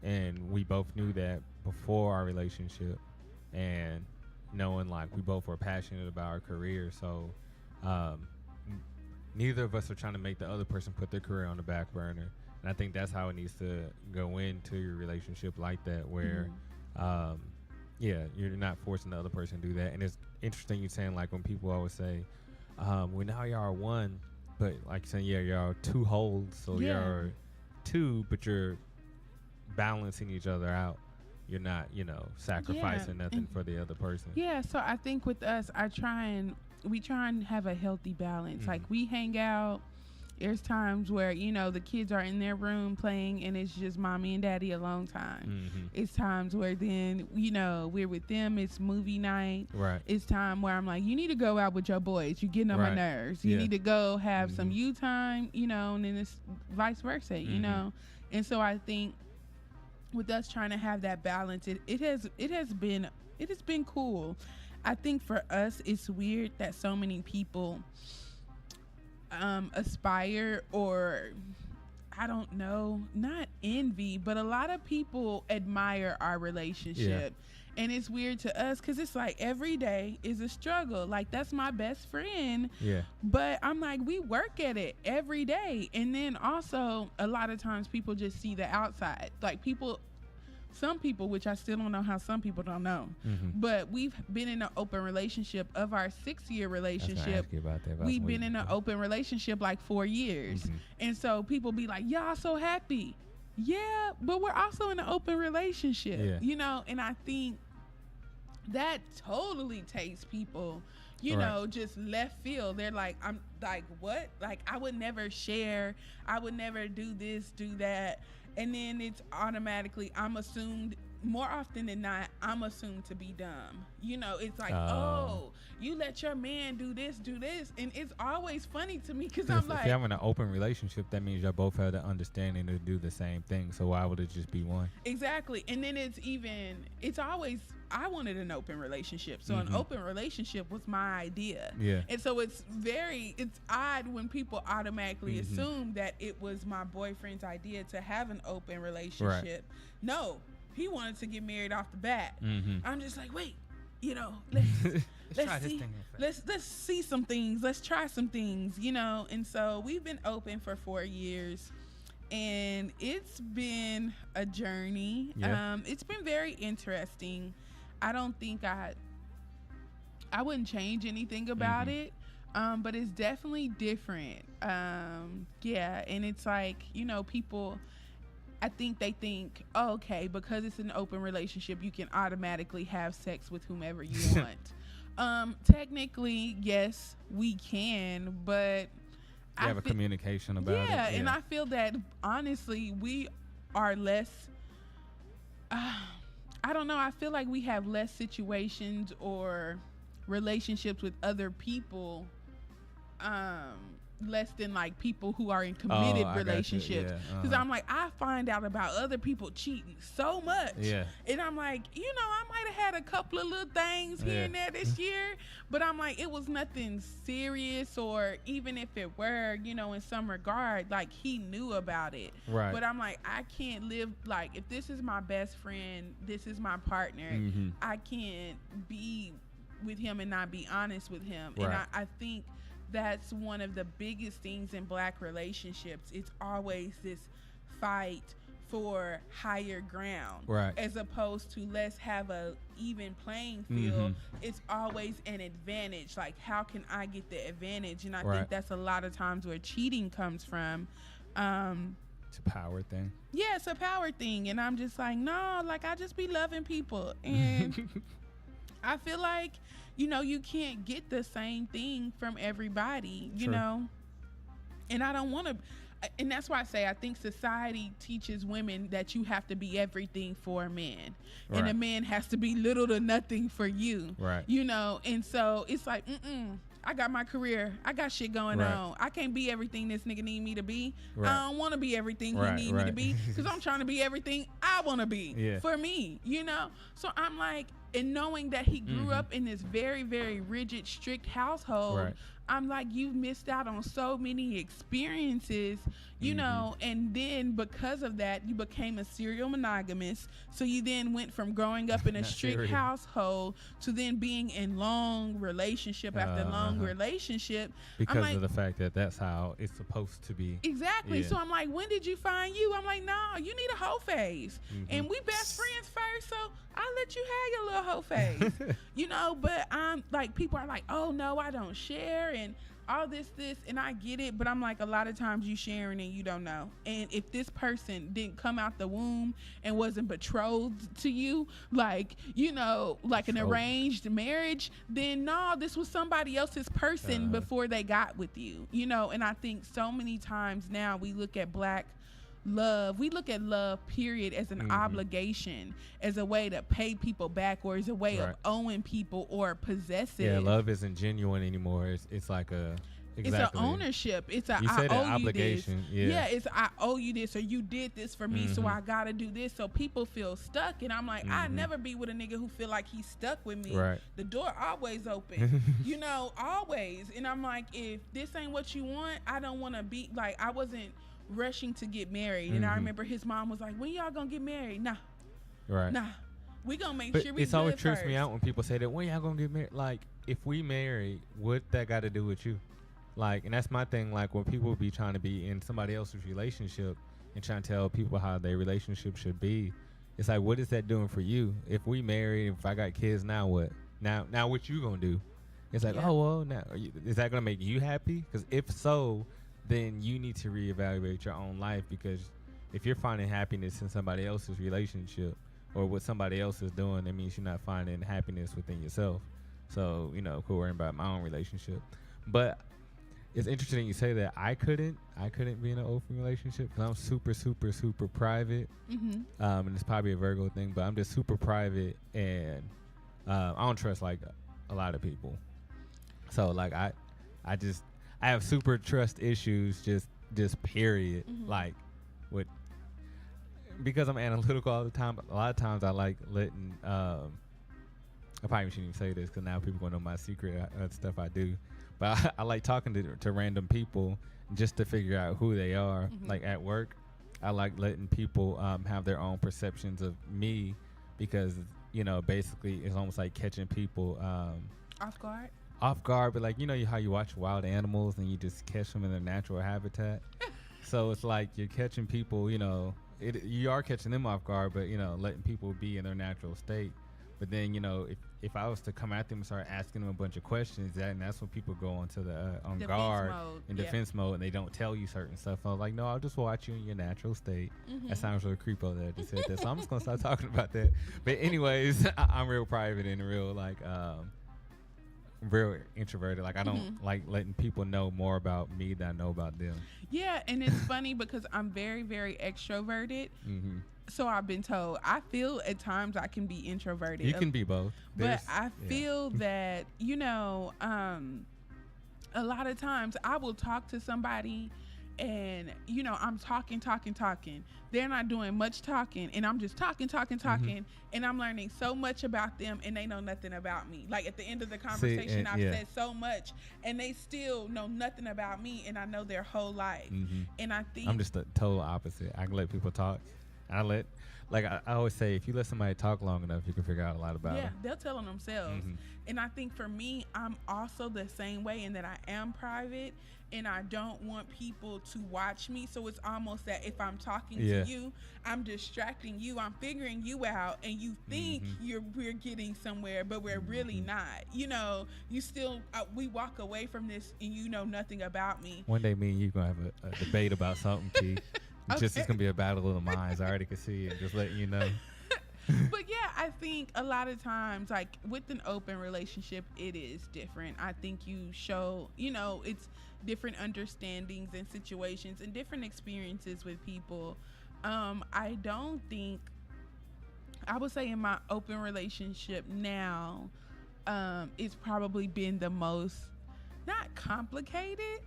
and we both knew that before our relationship, and knowing like we both were passionate about our career, so neither of us are trying to make the other person put their career on the back burner. And I think that's how it needs to go into your relationship like that, where, you're not forcing the other person to do that. And it's interesting you saying, like, when people always say, well, now y'all are one, but like you're saying, y'all two wholes, so you're two, but you're balancing each other out. You're not, sacrificing nothing for the other person. Yeah, so I think with us, we try and have a healthy balance. Like, we hang out. There's times where, the kids are in their room playing and it's just mommy and daddy alone time. It's times where then, we're with them. It's movie night. Right. It's time where I'm like, you need to go out with your boys. You're getting on my nerves. You need to go have some you time, and then it's vice versa, And so I think with us trying to have that balance, it has been cool. I think for us, it's weird that so many people aspire, or I don't know, not envy, but a lot of people admire our relationship. And it's weird to us because it's like every day is a struggle. Like, that's my best friend. But I'm like, we work at it every day. And then also a lot of times people just see the outside. Like, some people, which I still don't know how some people don't know, but we've been in an open relationship. Of our 6-year relationship, we've been in an open relationship like 4 years. And so people be like, y'all so happy. Yeah, but we're also in an open relationship, and I think that totally takes people, just left field. They're like, I'm like, what? Like, I would never share. I would never do this, do that. And then it's automatically, I'm assumed, more often than not, I'm assumed to be dumb. It's like, you let your man do this. And it's always funny to me because I'm like, if you're having an open relationship, that means y'all both have the understanding to do the same thing. So why would it just be one? Exactly. And then it's always, I wanted an open relationship. So an open relationship was my idea. And so it's odd when people automatically assume that it was my boyfriend's idea to have an open relationship. Right. No, he wanted to get married off the bat. I'm just like, wait, let's see some things. Let's try some things, And so we've been open for 4 years. And it's been a journey. It's been very interesting. I don't think I wouldn't change anything about it, but it's definitely different. And it's like, people, I think they think, okay, because it's an open relationship, you can automatically have sex with whomever you want. Technically, yes, we can, but you have a communication about it. Yeah, and I feel that, honestly, we are less... I don't know. I feel like we have less situations or relationships with other people, less than like people who are in committed relationships. Because I'm like, I find out about other people cheating so much. And I'm like, I might have had a couple of little things here and there this year, but I'm like, it was nothing serious, or even if it were, in some regard, like he knew about it. Right. But I'm like, I can't live, like, if this is my best friend, this is my partner, I can't be with him and not be honest with him. Right. And I think that's one of the biggest things in Black relationships. It's always this fight for higher ground, right? As opposed to let's have a even playing field. It's always an advantage. Like, how can I get the advantage? And I think that's a lot of times where cheating comes from. It's a power thing. Yeah, it's a power thing. And I'm just like, no, like, I just be loving people. And I feel like, you can't get the same thing from everybody, you know? And I don't want to. And that's why I say I think society teaches women that you have to be everything for a man, and a man has to be little to nothing for you. Right. You know, and so it's like, I got my career. I got shit going on. I can't be everything this nigga need me to be. I don't want to be everything he need me to be, because I'm trying to be everything I want to be for me, you know? So I'm like, and knowing that he grew up in this very, very rigid, strict household, I'm like, you've missed out on so many experiences, you know, and then because of that, you became a serial monogamist. So you then went from growing up in a strict household to then being in long relationship after long relationship. Because like, of the fact that that's how it's supposed to be. Exactly. So I'm like, when did you find you? I'm like, nah, you need a hoe phase. And we best friends first, so I'll let you have your little hoe phase. You know, but I'm like, people are like, oh no, I don't share and all this, and I get it, but I'm like, a lot of times you sharing and you don't know. And if this person didn't come out the womb and wasn't betrothed to you, like, you know, like an arranged marriage, then no, this was somebody else's person before they got with you, you know. And I think so many times now we look at black love, we look at love period as an obligation, as a way to pay people back, or as a way of owing people or possessive. Yeah, love isn't genuine anymore. It's like a it's an ownership. It's a you said I owe obligation. You this. It's I owe you this, or you did this for me, so I gotta do this. So people feel stuck, and I'm like, I never be with a nigga who feel like he's stuck with me. The door always open, you know, always. And I'm like, if this ain't what you want, I don't want to be like, I wasn't rushing to get married. And I remember his mom was like, when y'all gonna get married? Nah, we gonna make sure we it's always trips first. Me out when people say that, when y'all gonna get married? Like, if we married, what that got to do with you? Like, and that's my thing, like when people be trying to be in somebody else's relationship and trying to tell people how their relationship should be, it's like, what is that doing for you? If we married, if I got kids, now what? Now what you gonna do? It's like, oh well, now is that gonna make you happy? Because if so, then you need to reevaluate your own life, because if you're finding happiness in somebody else's relationship or what somebody else is doing, that means you're not finding happiness within yourself. So, you know, quit worrying about my own relationship. But it's interesting you say that. I couldn't be in an open relationship because I'm super, super, super private. And it's probably a Virgo thing, but I'm just super private, and I don't trust like a lot of people. So like I have super trust issues, just period. Like, because I'm analytical all the time. A lot of times I like letting. I probably shouldn't even say this because now people gonna know my secret stuff I do. But I like talking to random people just to figure out who they are. Like at work, I like letting people have their own perceptions of me, because you know, basically it's almost like catching people off guard, but like, you know how you watch wild animals and you just catch them in their natural habitat. So it's like you're catching people, you know, you are catching them off guard, but you know, letting people be in their natural state. But then, you know, if I was to come at them and start asking them a bunch of questions, that's when people go into the on defense guard mode. In defense mode, and they don't tell you certain stuff. I was like, no, I'll just watch you in your natural state. That sounds really creepy that I just said that, so I'm just gonna start talking about that. But anyways, I'm real private and real like real introverted. Like I don't like letting people know more about me than I know about them. Yeah, and it's funny because I'm very, very extroverted. So I've been told. I feel at times I can be introverted. You can be both. But I feel that, you know, a lot of times I will talk to somebody and, you know, I'm talking. They're not doing much talking, and I'm just talking. And I'm learning so much about them, and they know nothing about me. Like at the end of the conversation, I've said so much, and they still know nothing about me, and I know their whole life. And I think I'm just the total opposite. I can let people talk. I always say, if you let somebody talk long enough, you can figure out a lot about them. Yeah, they'll tell on themselves. And I think for me, I'm also the same way in that I am private, and I don't want people to watch me. So it's almost that if I'm talking to you, I'm distracting you, I'm figuring you out, and you think we're getting somewhere, but we're really not. You know, you still, we walk away from this, and you know nothing about me. One day me and you going to have a debate about something, Keith. Okay. Just it's gonna be a battle of the minds. I already can see it. Just letting you know. But yeah, I think a lot of times, like with an open relationship, it is different. I think you show, it's different understandings and situations and different experiences with people. I don't think, I would say in my open relationship now, it's probably been the most, not complicated,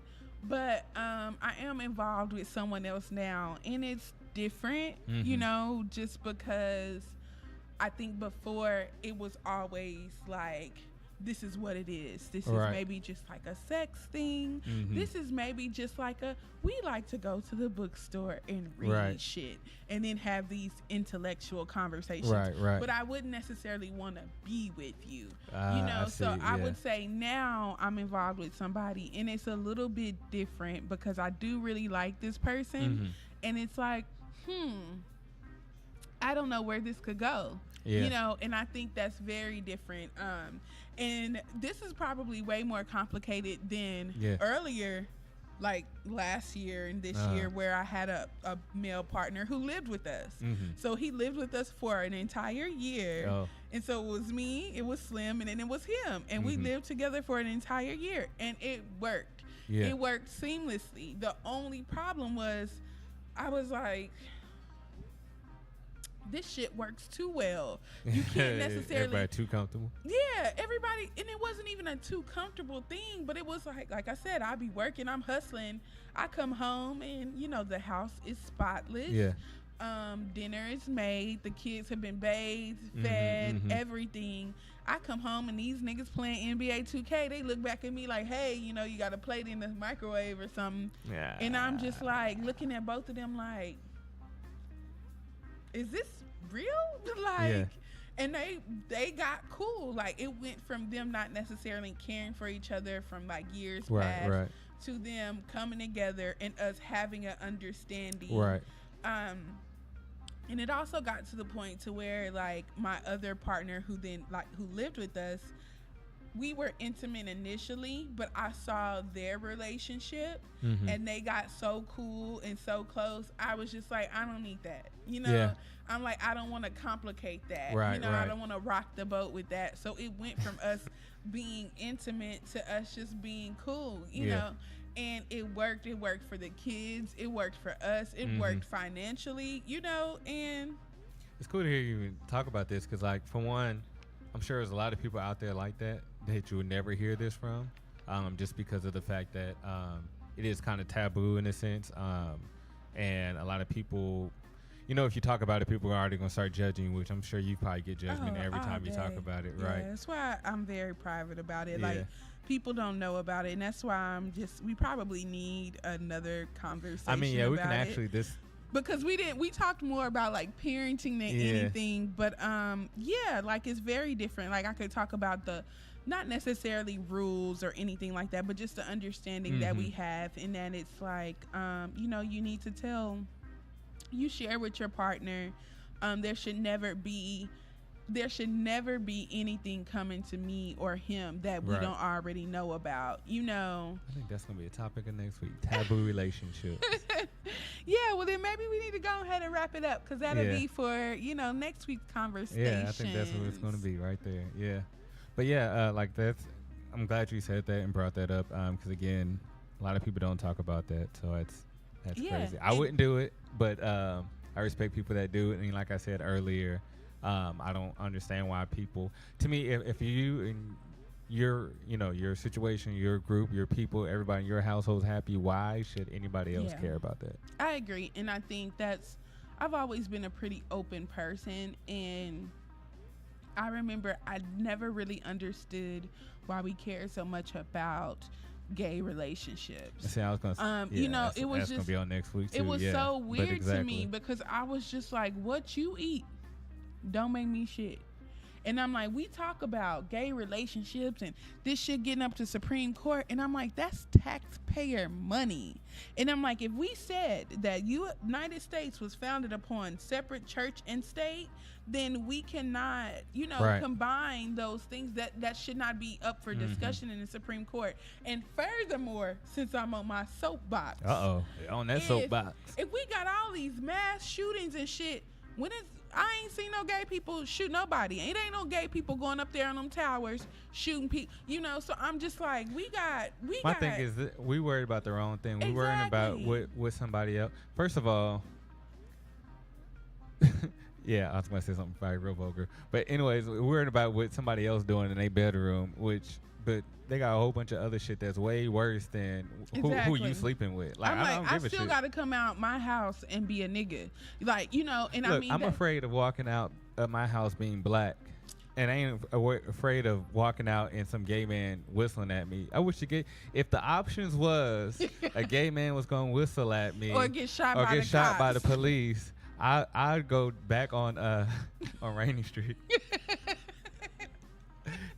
but I am involved with someone else now, and it's different, just because I think before it was always like, this is what it is. This is maybe just like a sex thing. This is maybe just like we like to go to the bookstore and read shit and then have these intellectual conversations. Right. But I wouldn't necessarily want to be with you. I would say now I'm involved with somebody and it's a little bit different because I do really like this person. And it's like, I don't know where this could go. And I think that's very different. And this is probably way more complicated than earlier, like last year and this year, where I had a male partner who lived with us. So he lived with us for an entire year. And so it was me, it was Slim, and then it was him. And we lived together for an entire year. And it worked. It worked seamlessly. The only problem was I was like, this shit works too well. You can't necessarily. Everybody too comfortable. Yeah, everybody, and it wasn't even a too comfortable thing, but it was like I said, I be working, I'm hustling. I come home and the house is spotless. Dinner is made. The kids have been bathed, fed, everything. I come home and these niggas playing NBA 2K. They look back at me like, hey, you got a plate in the microwave or something. Yeah. And I'm just like looking at both of them like, is this real? And they got cool. Like, it went from them not necessarily caring for each other from like years past to them coming together and us having an understanding. And it also got to the point to where like my other partner who lived with us, we were intimate initially, but I saw their relationship and they got so cool and so close. I was just like, I don't need that. I'm like, I don't want to complicate that. I don't want to rock the boat with that. So it went from us being intimate to us just being cool, you know. And it worked. It worked for the kids. It worked for us. It worked financially, and it's cool to hear you talk about this because, like, for one, I'm sure there's a lot of people out there like that you would never hear this from, just because of the fact that it is kind of taboo in a sense, and a lot of people, if you talk about it, people are already going to start judging, which I'm sure you probably get judgment every time you talk about it, right? That's why I'm very private about it. Like, people don't know about it, and that's why we probably need another conversation. I mean, we can actually because we talked more about like parenting than anything, but like it's very different. Like, I could talk about the not necessarily rules or anything like that, but just the understanding that we have, and that it's like you need to share with your partner. There should never be anything coming to me or him that we don't already know about, I think that's going to be a topic of next week, taboo relationships. Well, then maybe we need to go ahead and wrap it up because that'll be for, next week's conversation. Yeah, I think that's what it's going to be right there. Yeah. But like I'm glad you said that and brought that up because, again, a lot of people don't talk about that. So that's crazy. I wouldn't do it, but I respect people that do it. And like I said earlier, I don't understand why people. To me, if you and your situation, your group, your people, everybody in your household is happy, why should anybody else care about that? I agree, and I think I've always been a pretty open person, and I remember I never really understood why we care so much about gay relationships. See, I was gonna, it was just gonna be on next week too. It was so weird to me because I was just like, what you eat don't make me shit. And I'm like, we talk about gay relationships and this shit getting up to Supreme Court, and I'm like, that's taxpayer money. And I'm like, if we said that United States was founded upon separate church and state, then we cannot, combine those things. That should not be up for discussion in the Supreme Court. And furthermore, since I'm on my soapbox, on that soapbox, if we got all these mass shootings and shit, I ain't seen no gay people shoot nobody. It ain't no gay people going up there on them towers shooting people. You know, so I'm just like, My thing is that we worried about the wrong thing. We worrying about what somebody else. First of all, yeah, I was going to say something probably real vulgar. But anyways, we're worried about what somebody else doing in their bedroom, but they got a whole bunch of other shit that's way worse than who you sleeping with. Like, I still got to come out my house and be a nigga. Like, you know, and look, I mean. I'm afraid of walking out of my house being black. And I ain't afraid of walking out and some gay man whistling at me. I wish if the options was a gay man was going to whistle at me. Or get shot by the police. I'd go back on Rainy Street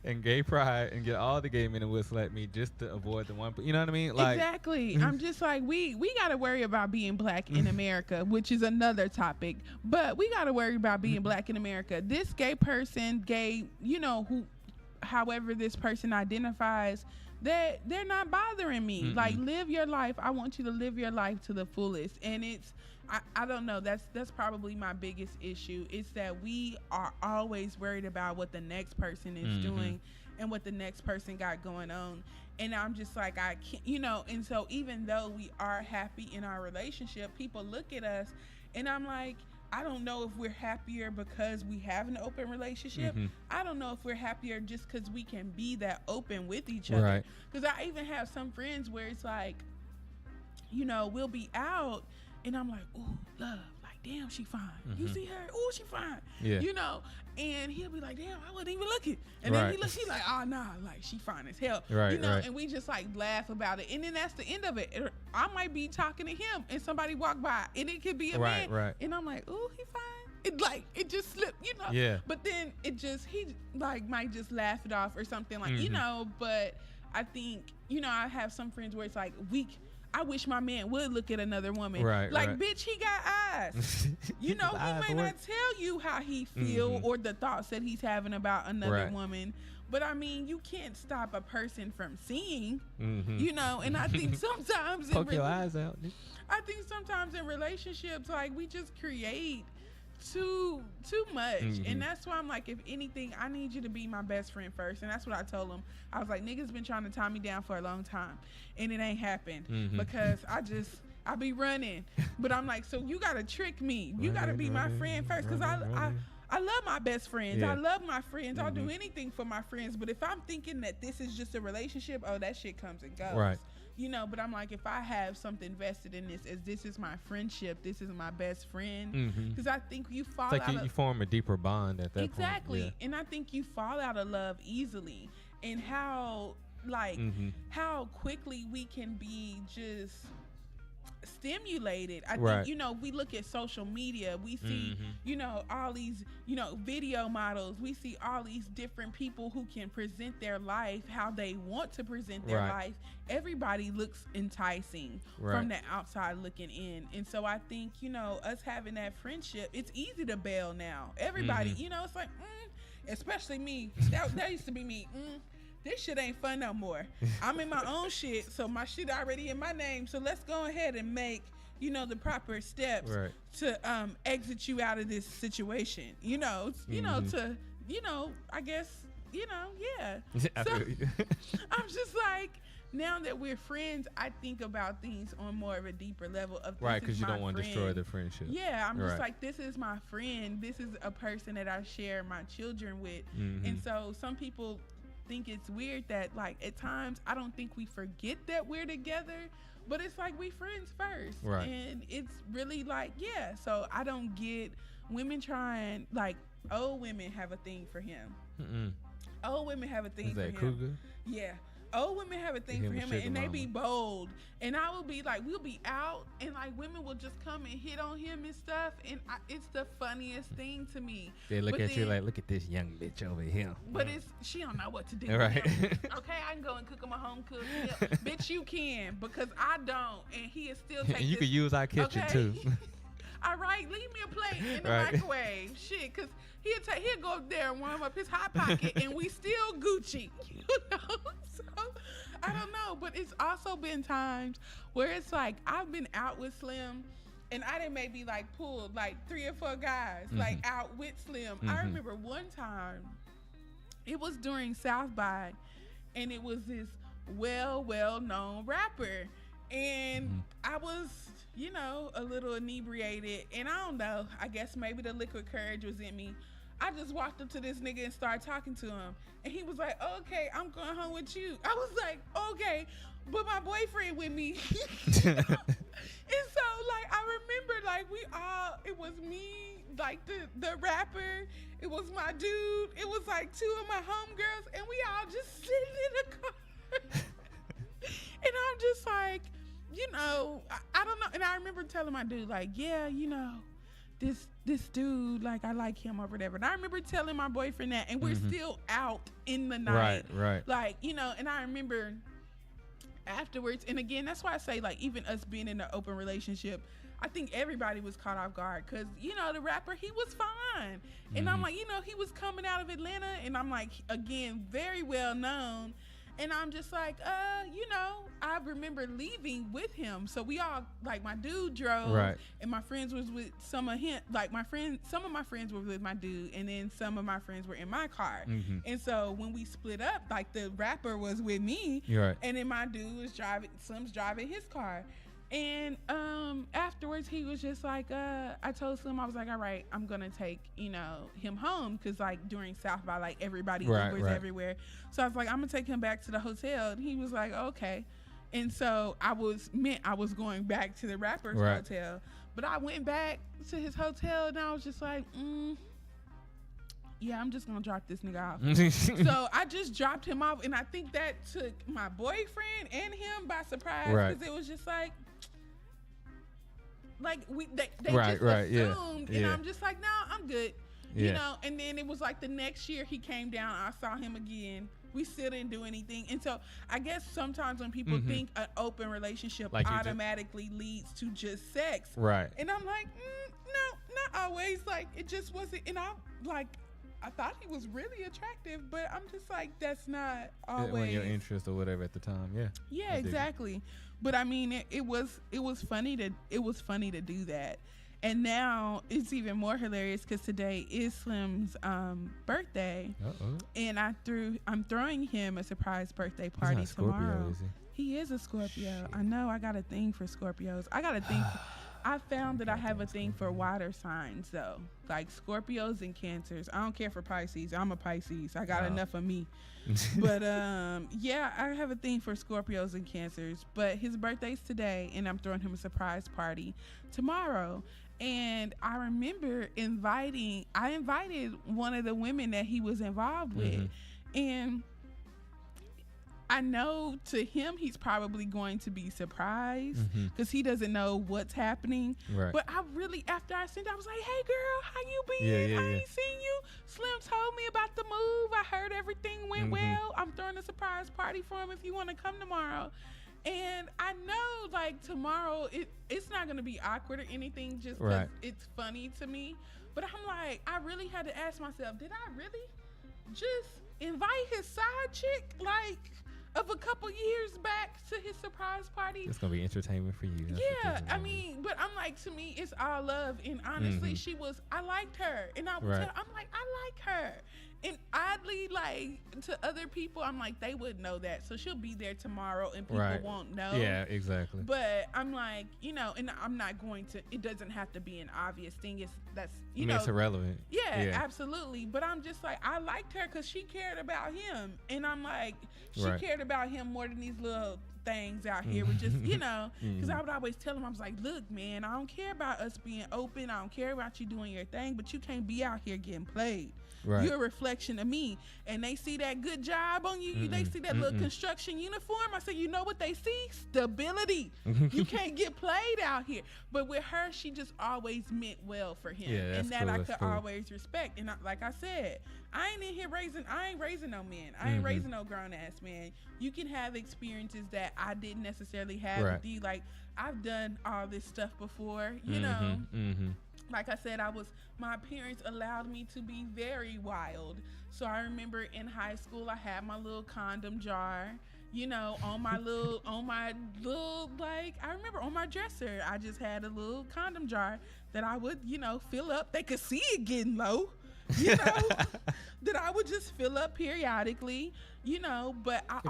and gay pride and get all the gay men to whistle at me just to avoid the one. You know what I mean? Like, exactly. I'm just like, we got to worry about being black in America, which is another topic. But we got to worry about being black in America. This gay person, you know, however this person identifies, that they're not bothering me. Mm-mm. Like, live your life. I want you to live your life to the fullest. And I don't know. That's probably my biggest issue. It's that we are always worried about what the next person is doing and what the next person got going on. And I'm just like, I can't, you know, and so even though we are happy in our relationship, people look at us and I'm like, I don't know if we're happier because we have an open relationship. I don't know if we're happier just because we can be that open with each other. Because I even have some friends where it's like, you know, we'll be out and I'm like, ooh, love, like, damn, she fine. You see her? Ooh, she fine. Yeah. You know, and he'll be like, damn, I wouldn't even look it. And then he looks, he's like, oh, nah, like, she fine as hell. You know, and we just, like, laugh about it. And then that's the end of it. I might be talking to him and somebody walk by and it could be a man. And I'm like, ooh, he fine. It just slipped, you know. Yeah. But then he, like, might just laugh it off or something, like, you know. But I think, you know, I have some friends where it's like, I wish my man would look at another woman. Bitch, he got eyes. You know, he may not tell you how he feel or the thoughts that he's having about another woman. But I mean, you can't stop a person from seeing, you know, and I think sometimes poke your eyes out. I think sometimes in relationships, like, we just create too much. And that's why I'm like, if anything, I need you to be my best friend first. And that's what I told him. I was like, niggas been trying to tie me down for a long time and it ain't happened because I be running. But I'm like, so you gotta trick me. You gotta be my friend first, because I love my best friends. I love my friends. I'll do anything for my friends. But if I'm thinking that this is just a relationship, oh, that shit comes and goes. You know, but I'm like, if I have something vested in this is my friendship, this is my best friend, because I think you fall out you form a deeper bond at that point. Exactly. And I think you fall out of love easily, and how how quickly we can be just stimulated. I think, you know, we look at social media, we see, you know, all these, you know, video models, we see all these different people who can present their life how they want to present their life. Everybody looks enticing from the outside looking in. And so I think, you know, us having that friendship, it's easy to bail now. Everybody, you know, it's like, especially me, that used to be me. This shit ain't fun no more. I'm in my own shit, so my shit already in my name. So let's go ahead and make, you know, the proper steps to exit you out of this situation. You know, you know, to, you know, I guess, you know, So I'm just like, now that we're friends, I think about things on more of a deeper level of because you don't want to destroy the friendship. Yeah, I'm just like, this is my friend. This is a person that I share my children with. And so some people think it's weird that, like, at times I don't think we forget that we're together, but it's like we friends first, and it's really like, so I don't get women trying, like, old women have a thing for him. Old women have a thing for him. Cougar? Old women have a thing for him, and they be bold. And I will be like, we'll be out, and like women will just come and hit on him and stuff, and it's the funniest thing to me. They look at you like, look at this young bitch over here. But she don't know what to do. Okay, I can go and cook him a home cooked meal. Bitch, you can, because I don't, and he'll still take. You can use our kitchen too. All right, leave me a plate in the microwave. Shit, because he'll go up there and warm up his hot pocket, and we still Gucci. You know? So, I don't know. But it's also been times where it's like, I've been out with Slim, and I done maybe like pulled like 3 or 4 guys like out with Slim. I remember one time, it was during South by, and it was this well-known rapper, and I was, you know, a little inebriated, and I don't know, I guess maybe the liquid courage was in me. I just walked up to this nigga and started talking to him, and he was like, okay, I'm going home with you. I was like, okay, but my boyfriend with me. And so, like, I remember, like, it was me, like, the rapper, it was my dude, it was, like, 2 of my homegirls, and we all just sitting in the car. And I'm just like, you know, I don't know. And I remember telling my dude, like, yeah, you know, this dude, like, I like him or whatever. And I remember telling my boyfriend that, and we're still out in the night. Right. Like, you know, and I remember afterwards, and again, that's why I say, like, even us being in an open relationship, I think everybody was caught off guard, because, you know, the rapper, he was fine. And I'm like, you know, he was coming out of Atlanta, and I'm like, again, very well known. And I'm just like, you know, I remember leaving with him. So we all, like, my dude drove, and my friends was with some of him. Like, some of my friends were with my dude, and then some of my friends were in my car. And so when we split up, like, the rapper was with me, and then my dude was Slim's driving his car. And afterwards, he was just like, I told Slim, I was like, all right, I'm going to take, you know, him home. Because, like, during South by, like, everybody Ubers everywhere. So I was like, I'm going to take him back to the hotel. And he was like, okay. And so I was going back to the rapper's hotel. But I went back to his hotel, and I was just like, yeah, I'm just going to drop this nigga off. So I just dropped him off. And I think that took my boyfriend and him by surprise. Because it was just like they just assumed, and I'm just like, no, I'm good, you know. And then it was like the next year he came down, I saw him again, we still didn't do anything. And so I guess sometimes when people think an open relationship like automatically leads to just sex, and I'm like, no, not always. Like, it just wasn't. And I'm like, I thought he was really attractive, but I'm just like, that's not always when your interest or whatever at the time. Yeah, exactly. But I mean, it was funny to do that. And now it's even more hilarious because today is Slim's birthday. And I'm throwing him a surprise birthday party tomorrow. Is he is a Scorpio. I know. I got a thing for Scorpios. I found that I have a thing for water signs, though, like Scorpios and Cancers. I don't care for Pisces. I'm a Pisces. I got enough of me. But yeah, I have a thing for Scorpios and Cancers. But his birthday's today, and I'm throwing him a surprise party tomorrow. And I remember I invited one of the women that he was involved with, and I know to him he's probably going to be surprised because he doesn't know what's happening. But I really, after I sent it, I was like, hey girl, how you been? I ain't seen you. Slim told me about the move. I heard everything went well. I'm throwing a surprise party for him if you want to come tomorrow. And I know, like, tomorrow it's not going to be awkward or anything, just because it's funny to me. But I'm like, I really had to ask myself, did I really just invite his side chick, like, of a couple years back to his surprise party? It's gonna be entertainment for you. I mean, but I'm like, to me, it's all love. And honestly, I liked her, and I'm like, I like her. And oddly, like, to other people, I'm like, they would know that. So she'll be there tomorrow, and people won't know. Yeah, exactly. But I'm like, you know, and I'm not going to. It doesn't have to be an obvious thing. You know, it's irrelevant. Yeah, absolutely. But I'm just like, I liked her because she cared about him, and I'm like, she cared about him more than these little things out here with just, you know, because I would always tell him, I was like, look, man, I don't care about us being open. I don't care about you doing your thing, but you can't be out here getting played. You're a reflection of me. And they see that good job on you. They see that little construction uniform. I said, you know what they see? Stability. You can't get played out here. But with her, she just always meant well for him. Yeah, and that cool, I could always respect. And like I said, I ain't raising no men. I ain't raising no grown ass man. You can have experiences that I didn't necessarily have with you. Like, I've done all this stuff before, you know. Like I said, my parents allowed me to be very wild. So I remember in high school, I had my little condom jar, you know, on my little, like, I remember on my dresser, I just had a little condom jar that I would, you know, fill up. They could see it getting low, you know, that I would just fill up periodically, you know, but I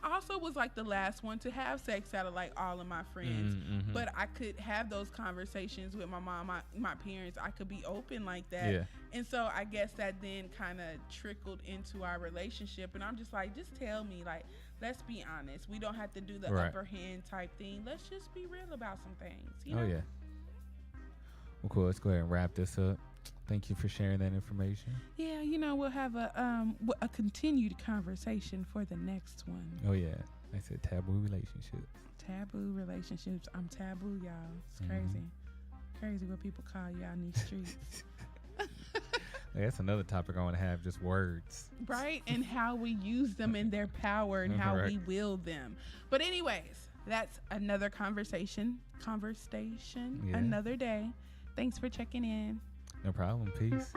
also was like the last one to have sex out of like all of my friends, but I could have those conversations with my mom, my parents. I could be open like that. Yeah. And so I guess that then kind of trickled into our relationship. And I'm just like, just tell me, like, let's be honest. We don't have to do the upper hand type thing. Let's just be real about some things. You know? Oh, yeah. Well, cool. Let's go ahead and wrap this up. Thank you for sharing that information. Yeah, you know, we'll have a continued conversation for the next one. Oh, yeah. I said taboo relationships. Taboo relationships. I'm taboo, y'all. It's crazy. Crazy what people call you out in these streets. That's another topic I want to have, just words. Right? And how we use them in their power and how we wield them. But anyways, that's another conversation, another day. Thanks for checking in. No problem. Peace. Peace.